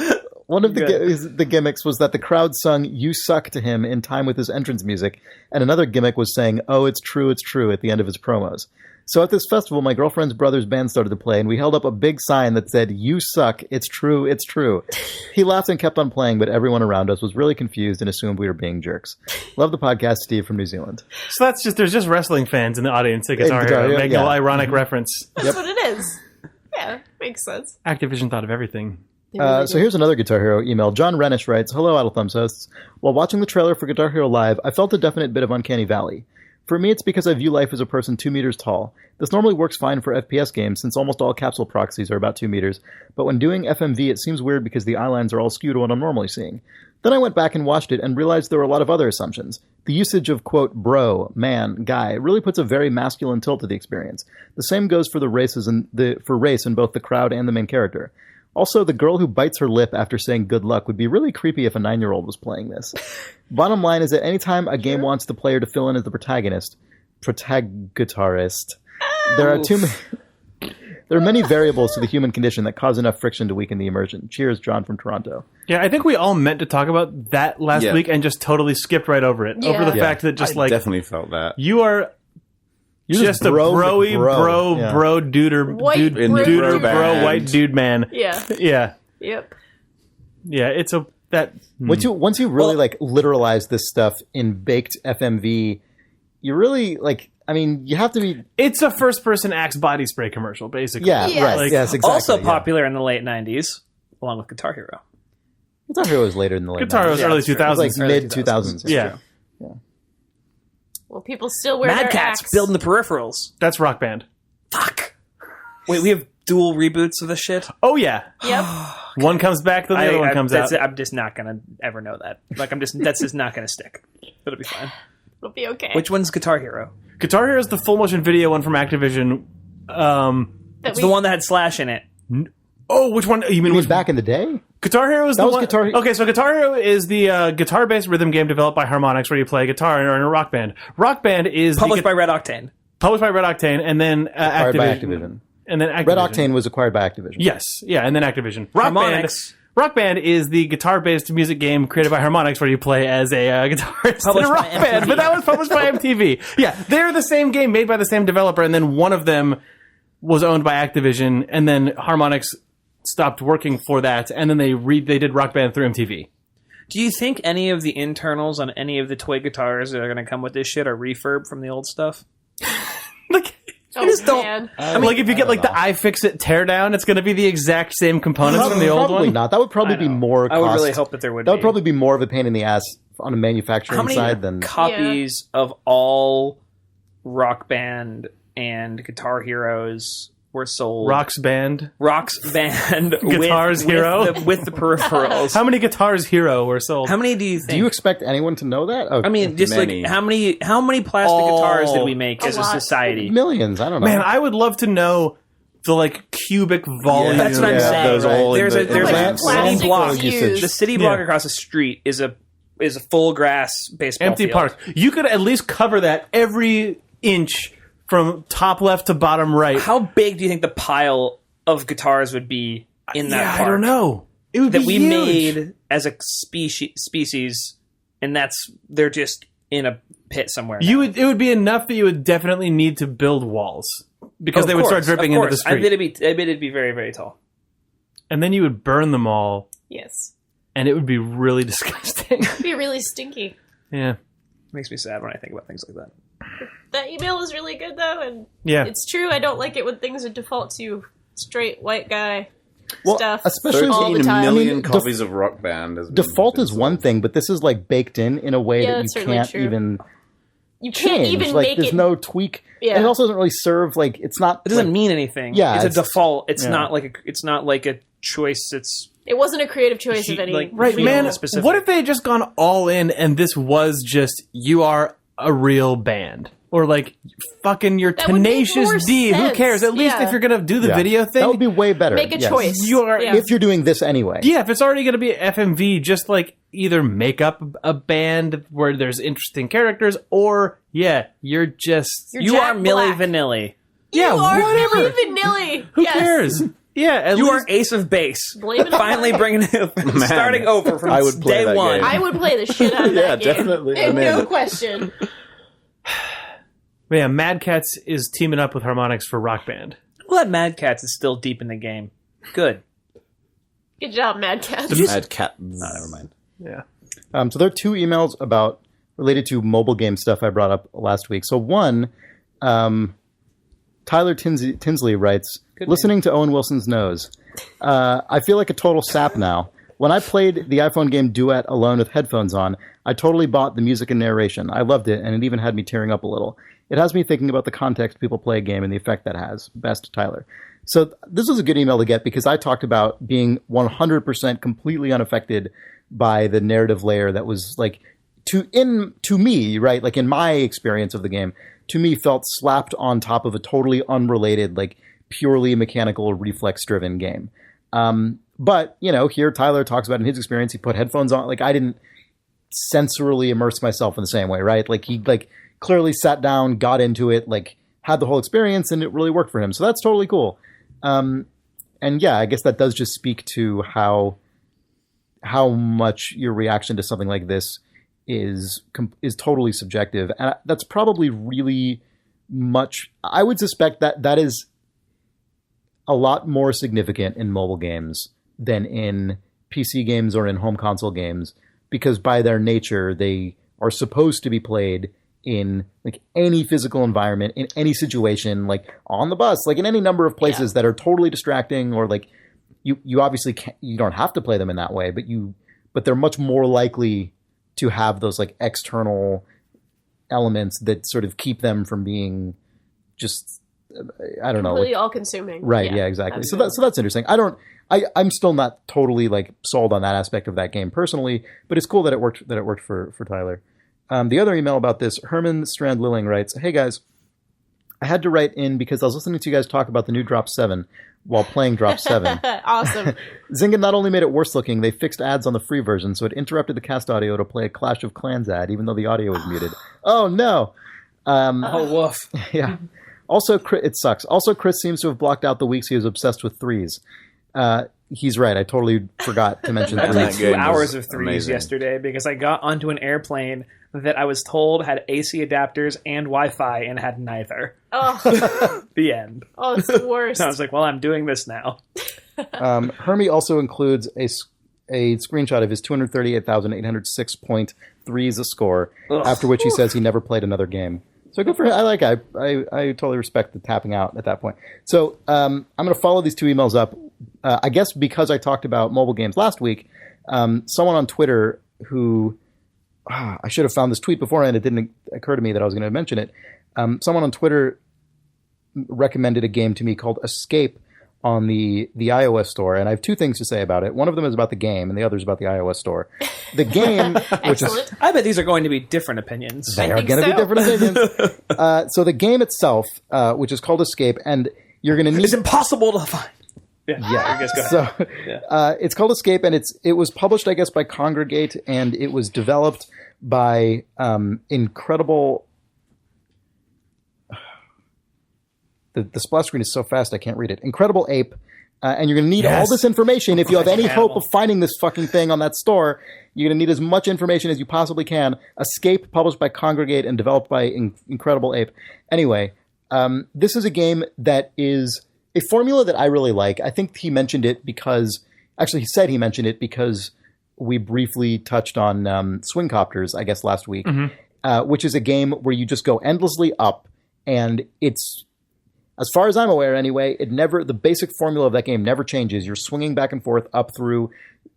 one of the gimmicks was that the crowd sung "You Suck" to him in time with his entrance music, and another gimmick was saying "Oh, it's true" at the end of his promos. So at this festival, my girlfriend's brother's band started to play, and we held up a big sign that said, "You suck, it's true, it's true." He laughed and kept on playing, but everyone around us was really confused and assumed we were being jerks. Love the podcast, Steve from New Zealand. So there's just wrestling fans in the audience at Guitar Guitar Hero, Hero, making yeah. a little ironic reference. That's what it is. Yeah, makes sense. Activision thought of everything. So here's another Guitar Hero email. John Renish writes, "Hello, Idle Thumbs hosts. While watching the trailer for Guitar Hero Live, I felt a definite bit of Uncanny Valley. For me, it's because I view life as a person 2 meters tall. This normally works fine for FPS games since almost all capsule proxies are about 2 meters, but when doing FMV, it seems weird because the eye lines are all skewed to what I'm normally seeing. Then I went back and watched it and realized there were a lot of other assumptions. The usage of, quote, bro, man, guy really puts a very masculine tilt to the experience. The same goes for race in both the crowd and the main character. Also, the girl who bites her lip after saying good luck would be really creepy if a 9-year-old was playing this. Bottom line is that anytime a game wants the player to fill in as the protagonist, there are many variables to the human condition that cause enough friction to weaken the immersion. Cheers, John from Toronto." Yeah, I think we all meant to talk about that last Yeah. week and just totally skipped right over it. Yeah. Over the Yeah. fact that just I definitely felt that. you are You're just a broy, bro, Yeah. duder, White dude, bro duder, dude bro, band. white dude man. Yeah. Yeah, Yep. yeah. It's a that. Once you really literalize this stuff in baked FMV, you really I mean, you have to be. It's a first-person Axe body spray commercial, basically. Yeah, Yes. right. Like, yes, exactly. Also yeah. popular in the late 90s, along with Guitar Hero. Guitar Hero was later in the late. Guitar Hero's 90s. early that's true. 2000s. It was like Early mid 2000s. Yeah. Well, people still wear Mad their Cat's axe. building the peripherals. That's Rock Band. Fuck. Wait, we have dual reboots of this shit? Oh, yeah. Yep. One comes back, then the other one comes out. I'm just not gonna ever know that. Like, that's just not gonna stick. It'll be fine. It'll be okay. Which one's Guitar Hero? Guitar Hero is the full motion video one from Activision. That It's we- the one that had Slash in it. Oh, which one? You mean It was which back in the day. Guitar Hero is That the was one. Guitar Hero. Okay, so Guitar Hero is the guitar-based rhythm game developed by Harmonix, where you play guitar in a rock band. Rock Band is Published by Red Octane. published by Red Octane, and then Acquired Activision. by Activision. And then Activision. Red Octane was acquired by Activision. Yes, yeah, and then Activision. Harmonix. Rock Band is the guitar-based music game created by Harmonix, where you play as a guitarist in Published a by rock band. MTV. But that was published by MTV. Yeah, they're the same game made by the same developer, and then one of them was owned by Activision, and then Harmonix stopped working for that, and then they did Rock Band through MTV. Do you think any of the internals on any of the toy guitars that are going to come with this shit are refurb from the old stuff? Like, Oh, just don't- man. I mean, like if you get like the iFixit teardown, it's going to be the exact same components from the old Probably one. not. That would probably be more cost. I would really hope that there would That be. would probably be more of a pain in the ass on a manufacturing How many side than. copies of all Rock Band and Guitar Heroes were sold? Rock's Band. Rock's Band Guitars Hero? with the peripherals. How many Guitars Hero were sold? How many do you think? Do you expect anyone to know that? Oh, I mean, just Many. like how many plastic guitars did we make as a lot. society? millions. I don't know. Man, I would love to know the like cubic volume. That's what I'm Yeah, saying. those all in There's the- a there's Like a plastic city block. usage. The city block Yeah. across the street is a full grass baseball Empty field. park. You could at least cover that every inch from top left to bottom right. How big do you think the pile of guitars would be in that yeah, park? I don't know. It would That be we huge. made as a species, and they're just in a pit somewhere. It would be enough that you would definitely need to build walls because they would start dripping into the I bet street, it'd be very, very tall. and then you would burn them all, Yes. and it would be really disgusting. It'd be really stinky. Yeah, Makes me sad when I think about things like that. That email is really good, though, and yeah. it's true. I don't like it when things are default to straight white guy well, stuff. especially all the 13 time. million I mean, copies of Rock Band. Has been default is sold. one thing, but this is like baked in a way Yeah, that that's you certainly can't true. even You can't change. even Like, make there's it. no tweak. Yeah. And it also doesn't really serve like it's not. It doesn't like, mean anything. Yeah, it's a it's- default. It's yeah. not like a choice. It's It wasn't a creative choice of any. like, Right, real man. specific. What if they had just gone all in and this was just you are a real band? Or like fucking your That would make Tenacious more D. Who sense, cares? At least yeah. if you're gonna do the Yeah. video thing, That would be way better. Make a yes. choice. You are- Yeah. If you're doing this anyway. yeah, if it's already going to be FMV, just like either make up a band where there's interesting characters, or yeah, you're just You're you Jack are Milli Black. Vanilli. You yeah, are whatever. Milli Vanilli. Who Yes. cares? Yeah, at You least are Ace of Base. Blame it on Finally me. bringing it, starting over from I would play day that one. game. I would play the shit out of Yeah, that game. definitely. And I'm in. no question. yeah. Mad Catz is teaming up with Harmonix for Rock Band. Well, that Mad Catz is still deep in the game. Good. Good job, Mad Cat. Mad Cat. Never mind. Yeah, So there are two emails related to mobile game stuff I brought up last week. So one, Tyler Tinsley writes, listening to Owen Wilson's Nose. I feel like a total sap now. When I played the iPhone game Duet alone with headphones on, I totally bought the music and narration. I loved it, and it even had me tearing up a little. It has me thinking about the context people play a game and the effect that has. Best, Tyler. So this was a good email to get because I talked about being 100% completely unaffected by the narrative layer that was like to me, right? Like in my experience of the game, to me felt slapped on top of a totally unrelated, like purely mechanical reflex driven game. But here Tyler talks about in his experience, he put headphones on. Like I didn't sensorily immerse myself in the same way, right? Like he clearly sat down, got into it, like had the whole experience, and it really worked for him. So that's totally cool. And yeah, I guess that does just speak to how much your reaction to something like this is totally subjective. And that's probably really much, I would suspect that is a lot more significant in mobile games than in PC games or in home console games, because by their nature, they are supposed to be played in like any physical environment, in any situation, like on the bus, like in any number of places that are totally distracting, or like you obviously you don't have to play them in that way, but they're much more likely to have those like external elements that sort of keep them from being just, I don't know, completely all-consuming. Right? Yeah, exactly. Absolutely. So that's interesting. I'm still not totally like sold on that aspect of that game personally, but it's cool that it worked for Tyler. The other email about this, Herman Strand Lilling writes, "Hey guys, I had to write in because I was listening to you guys talk about the new Drop 7 while playing Drop 7. Awesome. Zynga not only made it worse looking, they fixed ads on the free version, so it interrupted the cast audio to play a Clash of Clans ad, even though the audio was muted. Oh no! Oh woof. Yeah. Also, it sucks. Also, Chris seems to have blocked out the weeks he was obsessed with threes. He's right. I totally forgot to mention I threes. played 2 hours of threes amazing. yesterday because I got onto an airplane that I was told had AC adapters and Wi-Fi and had neither. Oh, The end. oh, it's the worst. So I was like, well, I'm doing this now. Hermie also includes a screenshot of his 238,806.3 score, after which he says he never played another game. So good for him. I totally respect the tapping out at that point. So I'm going to follow these 2 emails up. I guess because I talked about mobile games last week, someone on Twitter who... I should have found this tweet beforehand. It didn't occur to me that I was going to mention it. Someone on Twitter recommended a game to me called Escape on the iOS store, and I have 2 things to say about it. One of them is about the game, and the other is about the iOS store. The game, which is... I bet these are going to be different opinions. They are think going to so. be different opinions. So the game itself, which is called Escape, and you're going to need... It's impossible to find. Yeah, I guess go ahead. So it's called Escape, and it was published, I guess, by Congregate, and it was developed by incredible... The splash screen is so fast I can't read it. Incredible Ape, and you're going to need all this information if you have any hope of finding this fucking thing on that store. You're going to need as much information as you possibly can. Escape, published by Congregate and developed by Incredible Ape. Anyway, this is a game that is a formula that I really like. I think he mentioned it because... Actually, he said he mentioned it because we briefly touched on Swing Copters, I guess, last week, which is a game where you just go endlessly up, and it's... As far as I'm aware, anyway, the basic formula of that game never changes. You're swinging back and forth up through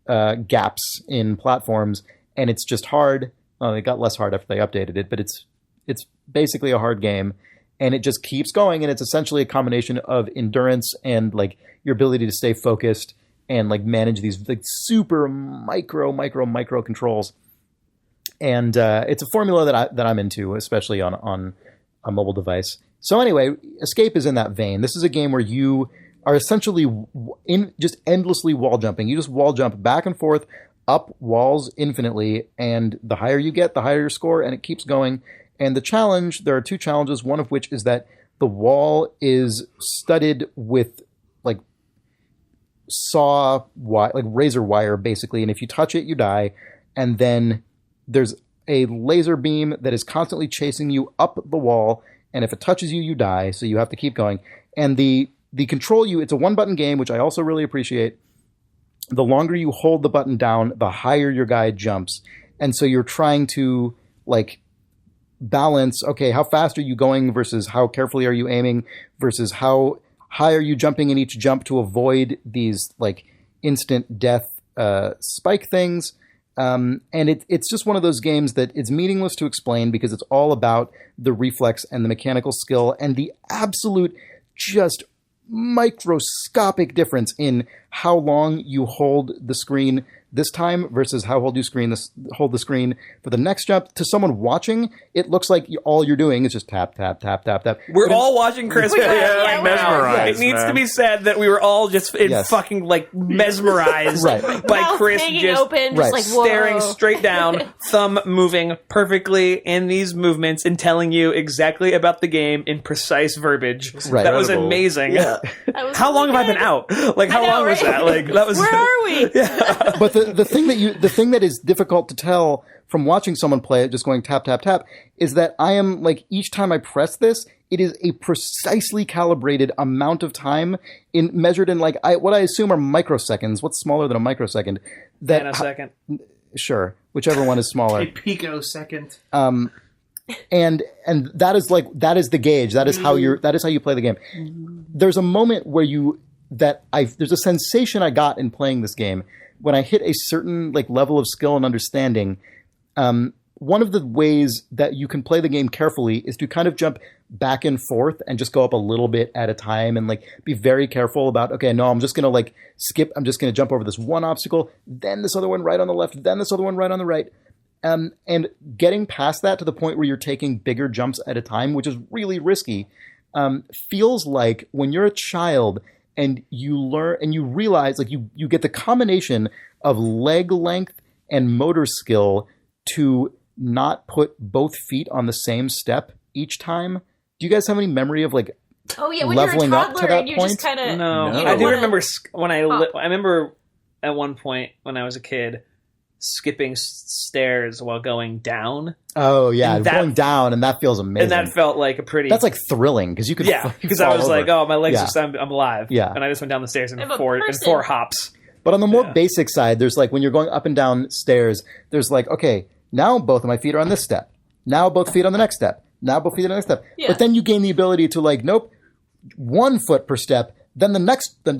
gaps in platforms, and it's just hard. Well, it got less hard after they updated it, but it's basically a hard game, and it just keeps going. And it's essentially a combination of endurance and like your ability to stay focused and like manage these like super micro controls. And it's a formula that I'm into, especially on a mobile device. So anyway, Escape is in that vein. This is a game where you are essentially just endlessly wall jumping. You just wall jump back and forth up walls infinitely, and the higher you get, the higher your score, and it keeps going. And the challenge, there are 2 challenges, one of which is that the wall is studded with like razor wire, basically, and if you touch it, you die. And then there's a laser beam that is constantly chasing you up the wall, and if it touches you, you die, so you have to keep going. And the control it's a 1-button game, which I also really appreciate. The longer you hold the button down, the higher your guy jumps. And so you're trying to, like, balance, okay, how fast are you going versus how carefully are you aiming versus how high are you jumping in each jump to avoid these, like, instant death spike things. And it's just one of those games that it's meaningless to explain because it's all about the reflex and the mechanical skill and the absolute just microscopic difference in how long you hold the screen this time versus how hold the screen for the next jump. To someone watching, it looks like all you're doing is just tap, tap, tap, tap, tap. We're all watching Chris yeah, mesmerized. It needs to be said that we were all just fucking like mesmerized by Mouth Chris hanging just open, just like, whoa. staring straight down, thumb moving perfectly in these movements and telling you exactly about the game in precise verbiage. Right. That was amazing. Yeah. How long have I been out? Like how long was that? Like that was. Where are we? But the thing that is difficult to tell from watching someone play it, just going tap, tap, tap, is that I am like, each time I press this, it is a precisely calibrated amount of time measured in like, what I assume are microseconds. What's smaller than a microsecond? Nanosecond. Sure. Whichever one is smaller. A picosecond. and that is the gauge. That is how you play the game. There's a moment where there's a sensation I got in playing this game when I hit a certain like level of skill and understanding. One of the ways that you can play the game carefully is to kind of jump back and forth and just go up a little bit at a time and like be very careful about, okay, no, I'm just going to like skip. I'm just going to jump over this one obstacle, then this other one right on the left, then this other one right on the right. And getting past that to the point where you're taking bigger jumps at a time, which is really risky, feels like when you're a child and you learn and you realize like you get the combination of leg length and motor skill to not put both feet on the same step each time. Do you guys have any memory of like when you're a leveling up to toddler that and you point? just kind of No, I do remember when I remember at one point when I was a kid skipping stairs while going down. Oh yeah, And that- going down, and that feels amazing. And that felt like a pretty... That's like thrilling because you could because I was fall like, over. oh, my legs Yeah. are... I'm alive. Yeah. And I just went down the stairs in I'm a four person. hops. But on the more basic side, there's like when you're going up and down stairs, there's like, okay, now both of my feet are on this step. Now both feet on the next step. Now both feet on the next step. Yeah. But then you gain the ability to like, nope, 1 foot per step. Then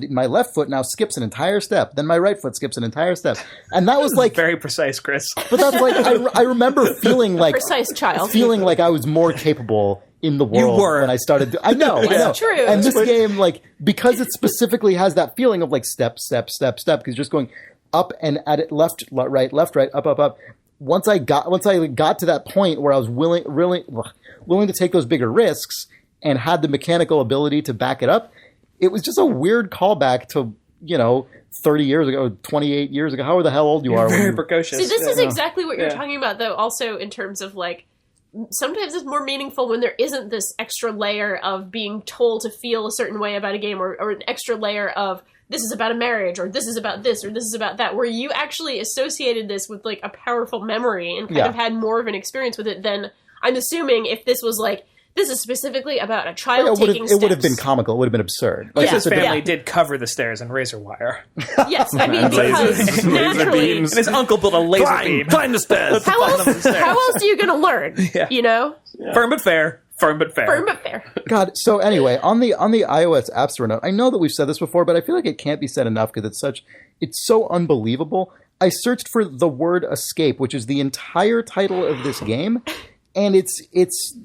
my left foot now skips an entire step. Then my right foot skips an entire step. And that was like, Very precise, Chris. but that's like, I remember feeling like, precise child. feeling like I was more capable in the world were. when I started. I know. true. And this game, like, because it specifically has that feeling of like step, step, step, step, because you're just going up and at it, left, right, up, up, up. Once I got to that point where I was willing to take those bigger risks and had the mechanical ability to back it up, it was just a weird callback to 30 years ago, 28 years ago, however the hell old you are. Very when precocious. See, this is exactly what you're Yeah. talking about, though, also in terms of, like, sometimes it's more meaningful when there isn't this extra layer of being told to feel a certain way about a game or an extra layer of this is about a marriage or this is about this or this is about that, where you actually associated this with, like, a powerful memory and kind of had more of an experience with it than, I'm assuming, if this was, like, this is specifically about a child taking steps. it would have been comical. It would have been absurd. Like, Yeah. His it's a family Yeah. did cover the stairs in razor wire. Yes, I mean, because naturally... And his uncle built a laser beam. Climb the stairs. How else are you going to learn? Yeah. You know? Firm but fair. Firm but fair. Firm but fair. God. So anyway, on the iOS App Store note, I know that we've said this before, but I feel like it can't be said enough because it's so unbelievable. I searched for the word escape, which is the entire title of this game. And it's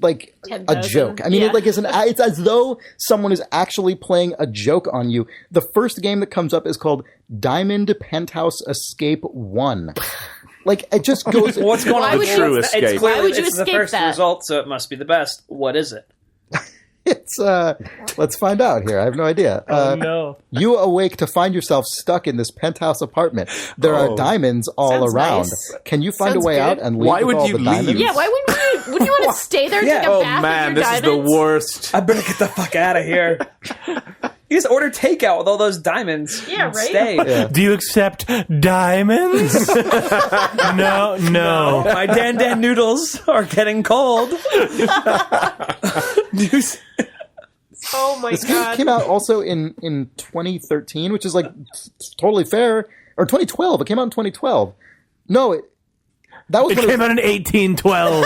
like 10,000. a joke. I mean, Yeah. it's as though someone is actually playing a joke on you. The first game that comes up is called Diamond Penthouse Escape 1. Like, it just goes... What's going Why on? would It's you- True It's escape. clearly- Why would you it's the escape first that? result, so it must be the best. What is it? It's, let's find out here. I have no idea. No. You awake to find yourself stuck in this penthouse apartment. There are diamonds all Sounds around. nice. Can you find Sounds a way good. out and leave Why with would all you the diamonds? leave? Yeah, why wouldn't you want to stay there and Yeah. take a Oh bath man, with this your is the diamonds? worst. I better get the fuck out of here. You just order takeout with all those diamonds. Yeah, and right? Stay. Yeah. Do you accept diamonds? No. My Dan noodles are getting cold. Oh my This game god. came out also in 2013, which is like totally fair. Or 2012. It came out in 2012. No, that was It when came out in 1812.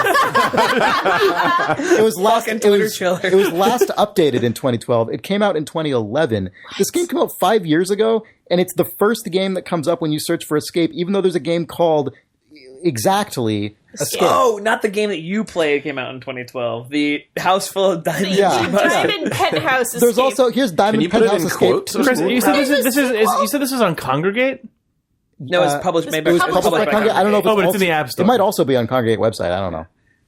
it was last. Fucking It Twitter was, chiller. it was last updated in 2012. It came out in 2011. This game came out 5 years ago, and it's the first game that comes up when you search for Escape, even though there's a game called exactly Escape. Oh, not the game that you played came out in 2012. The House Full of Diamonds. Yeah. You must- Diamond penthouse escape. There's also here's Diamond you put it Penthouse in Escape. quotes? Chris, you said you said this was on Congregate? No, it's published. Maybe It was Published published by by Congregate. I don't know if Oh, it's but it's also, in the App Store. It might also be on Congregate website. I don't know.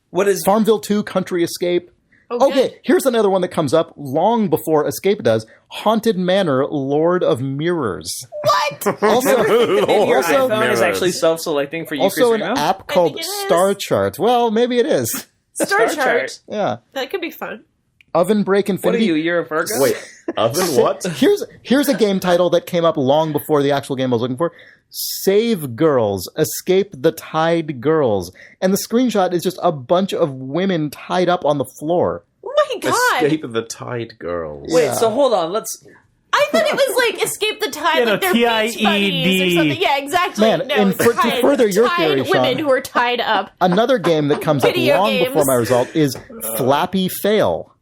What is? Farmville 2 Country Escape. Oh, Okay, good. here's another one that comes up long before Escape does. Haunted Manor, Lord of Mirrors. What? Also, Maybe your also, iPhone is actually self-selecting for you. also an Chris Remo? app called think it is. Star Chart. Well, maybe it is. Star Chart. chart. Yeah. That could be fun. Oven Break What are Infinity. you? You're a Virgo. Wait, oven what? Here's a game title that came up long before the actual game I was looking for. Save Girls, Escape the Tide Girls. And the screenshot is just a bunch of women tied up on the floor. Oh my god. Escape of the Tide Girls. Wait. Yeah. So hold on. Let's. I thought it was like Escape the Tide, like they're beach buddies or something. Yeah, exactly. Man, and to further your theory, women Sean, who are tied up. Another game that comes up long before my result is Flappy Fail.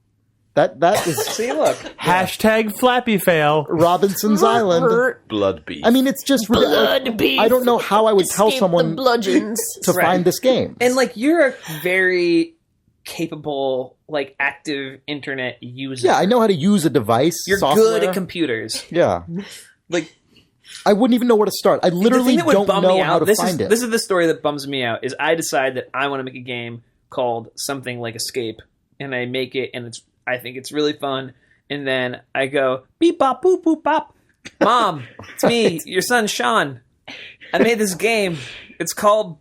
That is See, look. Hashtag Flappy Fail. Robinson's Island. Bloodbeef. I mean, it's just really. Bloodbeef. I don't know how I would tell someone to find this game. And like, you're a very capable, like, active internet user. Yeah, I know how to use a device. You're software. good at computers. Yeah. Like, I wouldn't even know where to start. I literally don't know how to find it. This is the story that bums me out. Is I decide that I want to make a game called something like Escape, and I make it, and I think it's really fun, and then I go beep bop boop boop bop. Mom, it's me, your son Sean. I made this game. It's called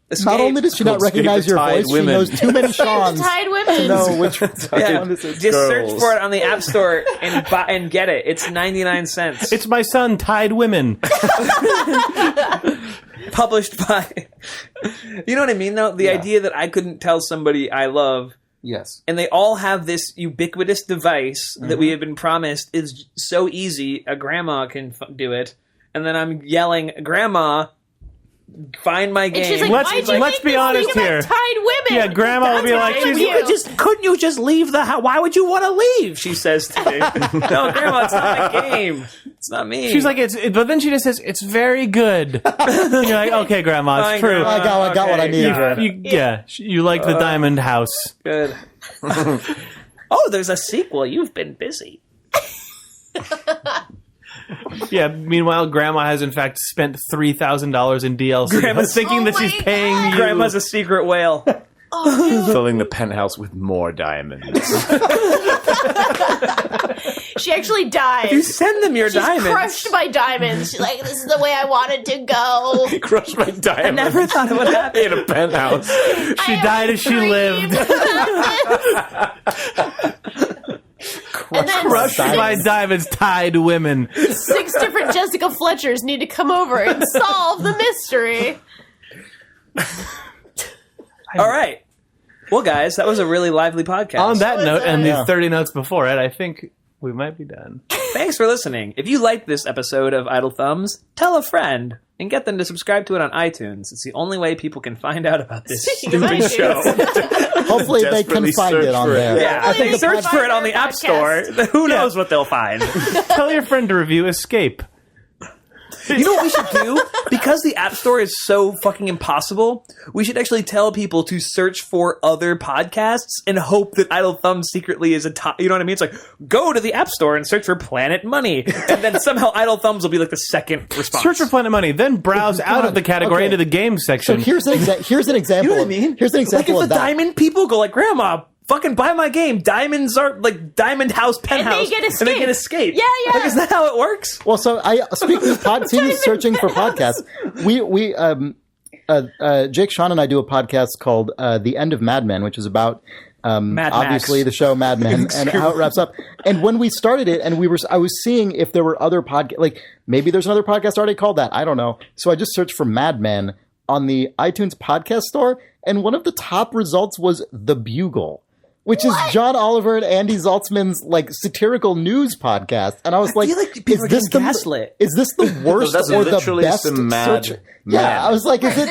Escape. Not only does she not recognize your voice, she knows too many Seans Tied women. to know which one Just search for it on the App Store and get it. It's 99 cents. It's my son, Tied Women. Published by... You know what I mean, though? The idea that I couldn't tell somebody I love... Yes. And they all have this ubiquitous device that we have been promised is so easy, a grandma can do it. And then I'm yelling, Grandma... Find my game. And she's like, Let's be honest here. Tied women. Yeah, Grandma will be like, couldn't you just leave the house? Why would you want to leave? She says to me. No, Grandma, it's not my game. It's not me. She's like, but then she just says, it's very good. And you're like, okay, Grandma, it's Fine, true. Grandma. I got what I need. You like the Diamond House. Good. Oh, there's a sequel. You've been busy. Yeah, meanwhile, Grandma has in fact spent $3,000 in DLC. Grandma's thinking that she's paying you. Grandma's a secret whale. Filling the penthouse with more diamonds. She actually died. You send them your She's diamonds. crushed by diamonds. She's like, this is the way I wanted to go. Crushed by diamonds. I never thought it would happen. In a penthouse. She died as she lived. And then Crushed by diamonds, tied women. 6 different Jessica Fletchers need to come over and solve the mystery. All right. Well, guys, that was a really lively podcast. On that note, and Yeah. the 30 notes before it, I think we might be done. Thanks for listening. If you liked this episode of Idle Thumbs, tell a friend and get them to subscribe to it on iTunes. It's the only way people can find out about this Speaking of stupid iTunes. show. Hopefully they can Desperately find search it on for it. there. Yeah, if they search for it on the App Store, who knows what they'll find. Tell your friend to review Escape. You know what we should do? Because the App Store is so fucking impossible, we should actually tell people to search for other podcasts and hope that Idle Thumbs secretly is a top. You know what I mean? It's like, go to the App Store and search for Planet Money. And then somehow Idle Thumbs will be like the second response. Search for Planet Money, then browse out of the category into the games So section. here's an example. You know what I mean? Here's an example like if of the that. diamond people go like, Grandma, fucking buy my game. Diamonds are like Diamond House Penthouse. And they get escape. Yeah, yeah. Like, is that how it works? Well, so speaking of searching for podcasts, Jake, Sean, and I do a podcast called The End of Mad Men, which is about obviously Max. the show Mad Men and how it wraps up. And when we started it, and I was seeing if there were other podcasts, like maybe there's another podcast already called that. I don't know. So I just searched for Mad Men on the iTunes podcast store, and one of the top results was The Bugle, which is John Oliver and Andy Zaltzman's like satirical news podcast. And I was like, feel like people are getting gaslit. Is this the worst that's or the literally best some mad search? men. Yeah, I was like, is it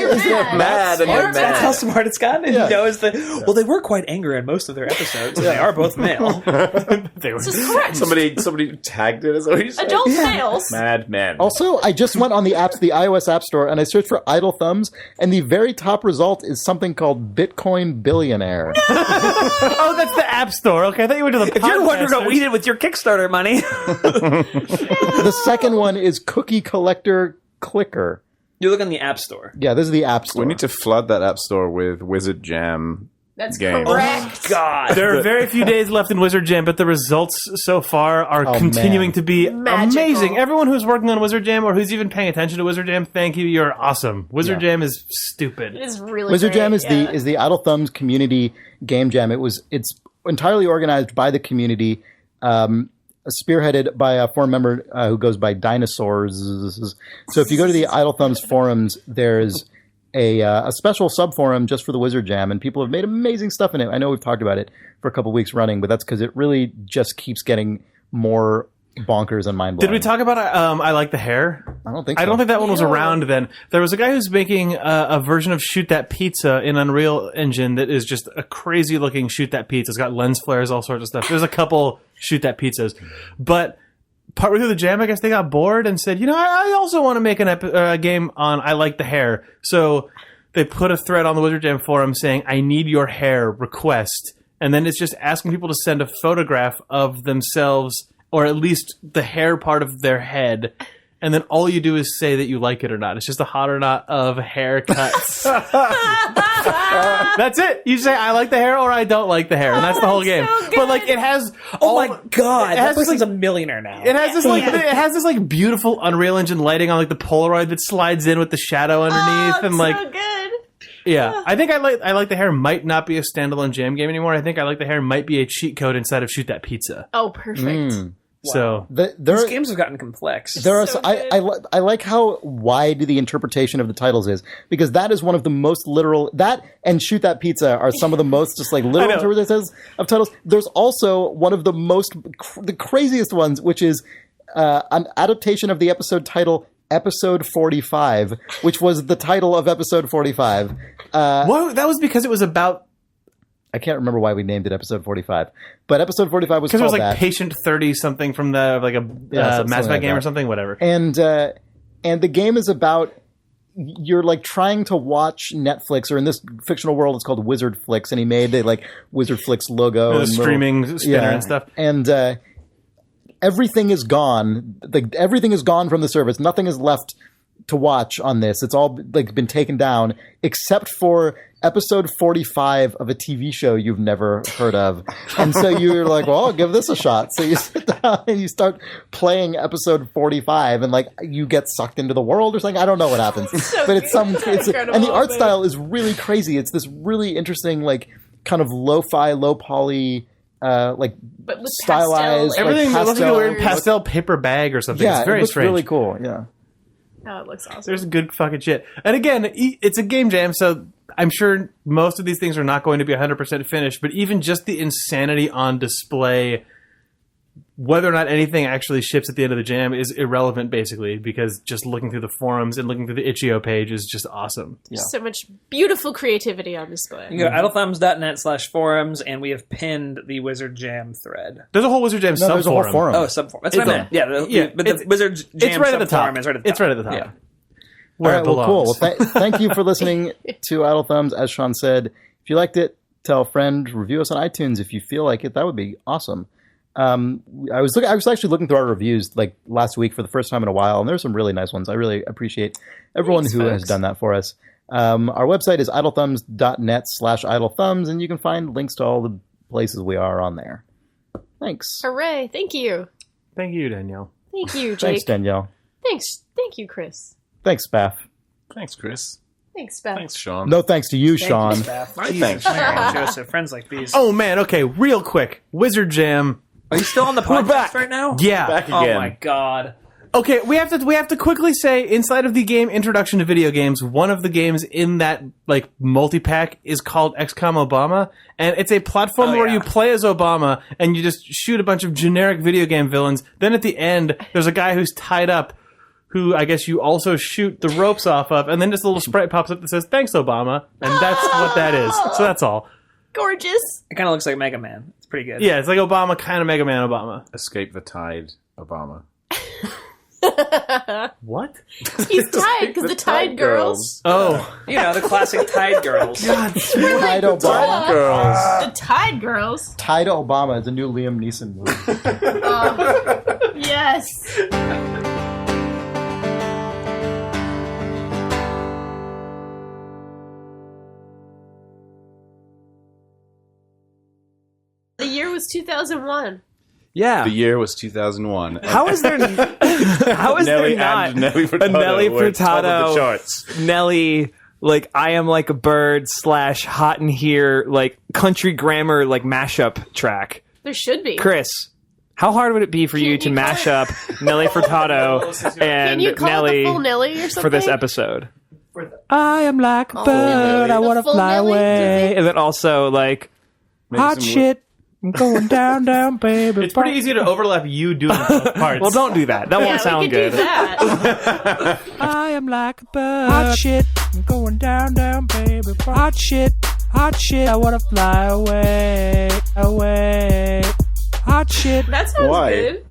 Mad and you're That's how mad. smart it's gotten. And Yeah. you know, well, they were quite angry on most of their episodes. They are both male. They were This is correct. Somebody tagged it as what you said. Adult males. Mad men. Also, I just went on the iOS App Store and I searched for Idle Thumbs, and the very top result is something called Bitcoin Billionaire. Oh, that's the App Store. Okay, I thought you went to the If you're wondering what we did with your Kickstarter money, The second one is Cookie Collector Clicker. you look on the App Store. Yeah, this is the App Store. We need to flood that app store with Wizard Jam. That's Games. correct. God. There are very few days left in Wizard Jam, but the results so far are continuing man. to be Magical. amazing. Everyone who's working on Wizard Jam or who's even paying attention to Wizard Jam, thank you. You're awesome. Wizard Jam is stupid. It is really Wizard great, Jam is yeah. the Idle Thumbs community game jam. It's entirely organized by the community, spearheaded by a forum member who goes by Dinosaurs. So if you go to the Idle Thumbs forums, there's a special subforum just for the Wizard Jam, and people have made amazing stuff in it. I know we've talked about it for a couple weeks running, but that's because it really just keeps getting more bonkers and mind blowing. Did we talk about I Like the Hair? I don't think so. I don't think that one was around then. There was a guy who's making a version of Shoot That Pizza in Unreal Engine that is just a crazy looking Shoot That Pizza. It's got lens flares, all sorts of stuff. There's a couple Shoot That Pizzas. But partway through the jam, I guess they got bored and said, I also want to make a game on I Like the Hair. So they put a thread on the Wizard Jam forum saying, I need your hair, request. And then it's just asking people to send a photograph of themselves, or at least the hair part of their head, and then all you do is say that you like it or not. It's just a hot or not of haircuts. That's it. You say I like the hair or I don't like the hair, and that's the whole game. So but like it has, Oh my god, that this, person's a millionaire now. it has this it has this like beautiful Unreal Engine lighting on like the Polaroid that slides in with the shadow underneath, and like so good. yeah. I think I like the hair might not be a standalone jam game anymore. I think I Like the Hair might be a cheat code inside of Shoot That Pizza. Oh, perfect. So These games have gotten complex. There are. So I like how wide the interpretation of the titles is, because that is one of the most literal. That and Shoot That Pizza are some of the most just like literal interpretations of titles. There's also one of the most the craziest ones, which is an adaptation of the episode title Episode 45, which was the title of Episode 45. well, that was because it was about. I can't remember why we named it Episode 45, but Episode 45 was Because called it was like that. Patient 30 something from the like a something Mass Effect like game or that. something, whatever. And the game is about you're like trying to watch Netflix, or in this fictional world it's called Wizard Flix, and he made the like Wizard Flix logo, The and streaming spinner and stuff. And everything is gone. Like everything is gone from the service. Nothing is left to watch on this. It's all like been taken down except for episode 45 of a TV show you've never heard of. And so you're like, well, I'll give this a shot. So you sit down and you start playing episode 45, and like you get sucked into the world or something. I don't know what happens, but it's and the art style is really crazy. It's this really interesting, like kind of lo-fi, low poly, like But with stylized, pastel, Everything like, looks like a weird pastel. pastel paper bag or something. Yeah, It's very it looks strange. really cool. Yeah. Oh, it looks awesome. There's good fucking shit. And again, it's a game jam, so I'm sure most of these things are not going to be 100% finished, but even just the insanity on display, whether or not anything actually ships at the end of the jam is irrelevant, basically, because just looking through the forums and looking through the itch.io page is just awesome. So much beautiful creativity on display. You go to idlethumbs.net/forums, and we have pinned the Wizard Jam thread. There's a whole Wizard Jam No, there's a whole subforum. forum. Oh, subforum. That's what I meant. Yeah, but the Wizard Jam It's right at the top. subforum is right at the top. It's right at the top. Yeah. Where All it right, well, cool. belongs. Well, thank you for listening to Idle Thumbs. As Sean said, if you liked it, tell a friend, review us on iTunes if you feel like it. That would be awesome. I was actually looking through our reviews like last week for the first time in a while, and there's some really nice ones. I really appreciate everyone Thanks, who has folks. done that for us. Our website is idlethumbs.net/idlethumbs, and you can find links to all the places we are on there. Thanks. Hooray! Thank you. Thank you, Danielle. Thank you, Jake. Thanks, Danielle. Thanks. Thank you, Chris. Thanks, Spaff. Thanks, Chris. Thanks, Beth. Thanks, Sean. No thanks to you, Sean. Thanks. Joseph, friends like these. Oh, man. Okay, real quick. Wizard Jam. Are you still on the podcast back. right now? Yeah. Back Oh again. my god. Okay, we have to quickly say, inside of the game Introduction to Video Games, one of the games in that like multi-pack is called XCOM Obama, and it's a platform where you play as Obama and you just shoot a bunch of generic video game villains. Then at the end, there's a guy who's tied up, who I guess you also shoot the ropes off of, and then just a little sprite pops up that says "Thanks, Obama," and that's what that is. So that's all. Gorgeous. It kind of looks like Mega Man. It's pretty good. Yeah, it's like Obama, kind of Mega Man Obama. Escape the Tide, Obama. What? He's tied because the Tide Girls. Oh, You know, the classic Tide Girls. Tide Obama. The Tide Girls. Tide Obama is a new Liam Neeson movie. Yes. The year was 2001. Yeah. The year was 2001. How is there? How is Nelly there not and Nelly Furtado a Nelly were top of Furtado the charts. Nelly? Like I am like a bird / hot in here like country grammar like mashup track. There should be. Chris, how hard would it be for you to you mash up Nelly Furtado Can and you call it Nelly the full Nelly or something? for this episode? I am like a bird, I The want to full fly Nelly, away, does it? and then also like Maybe hot some shit I'm going down, down, baby. It's pretty easy to overlap you doing both parts. Well, don't do that. That won't sound we good. could do that. I am like a bird. Hot shit. I'm going down, down, baby. Hot shit. Hot shit. I want to fly away. Away. Hot shit. That sounds Why? good.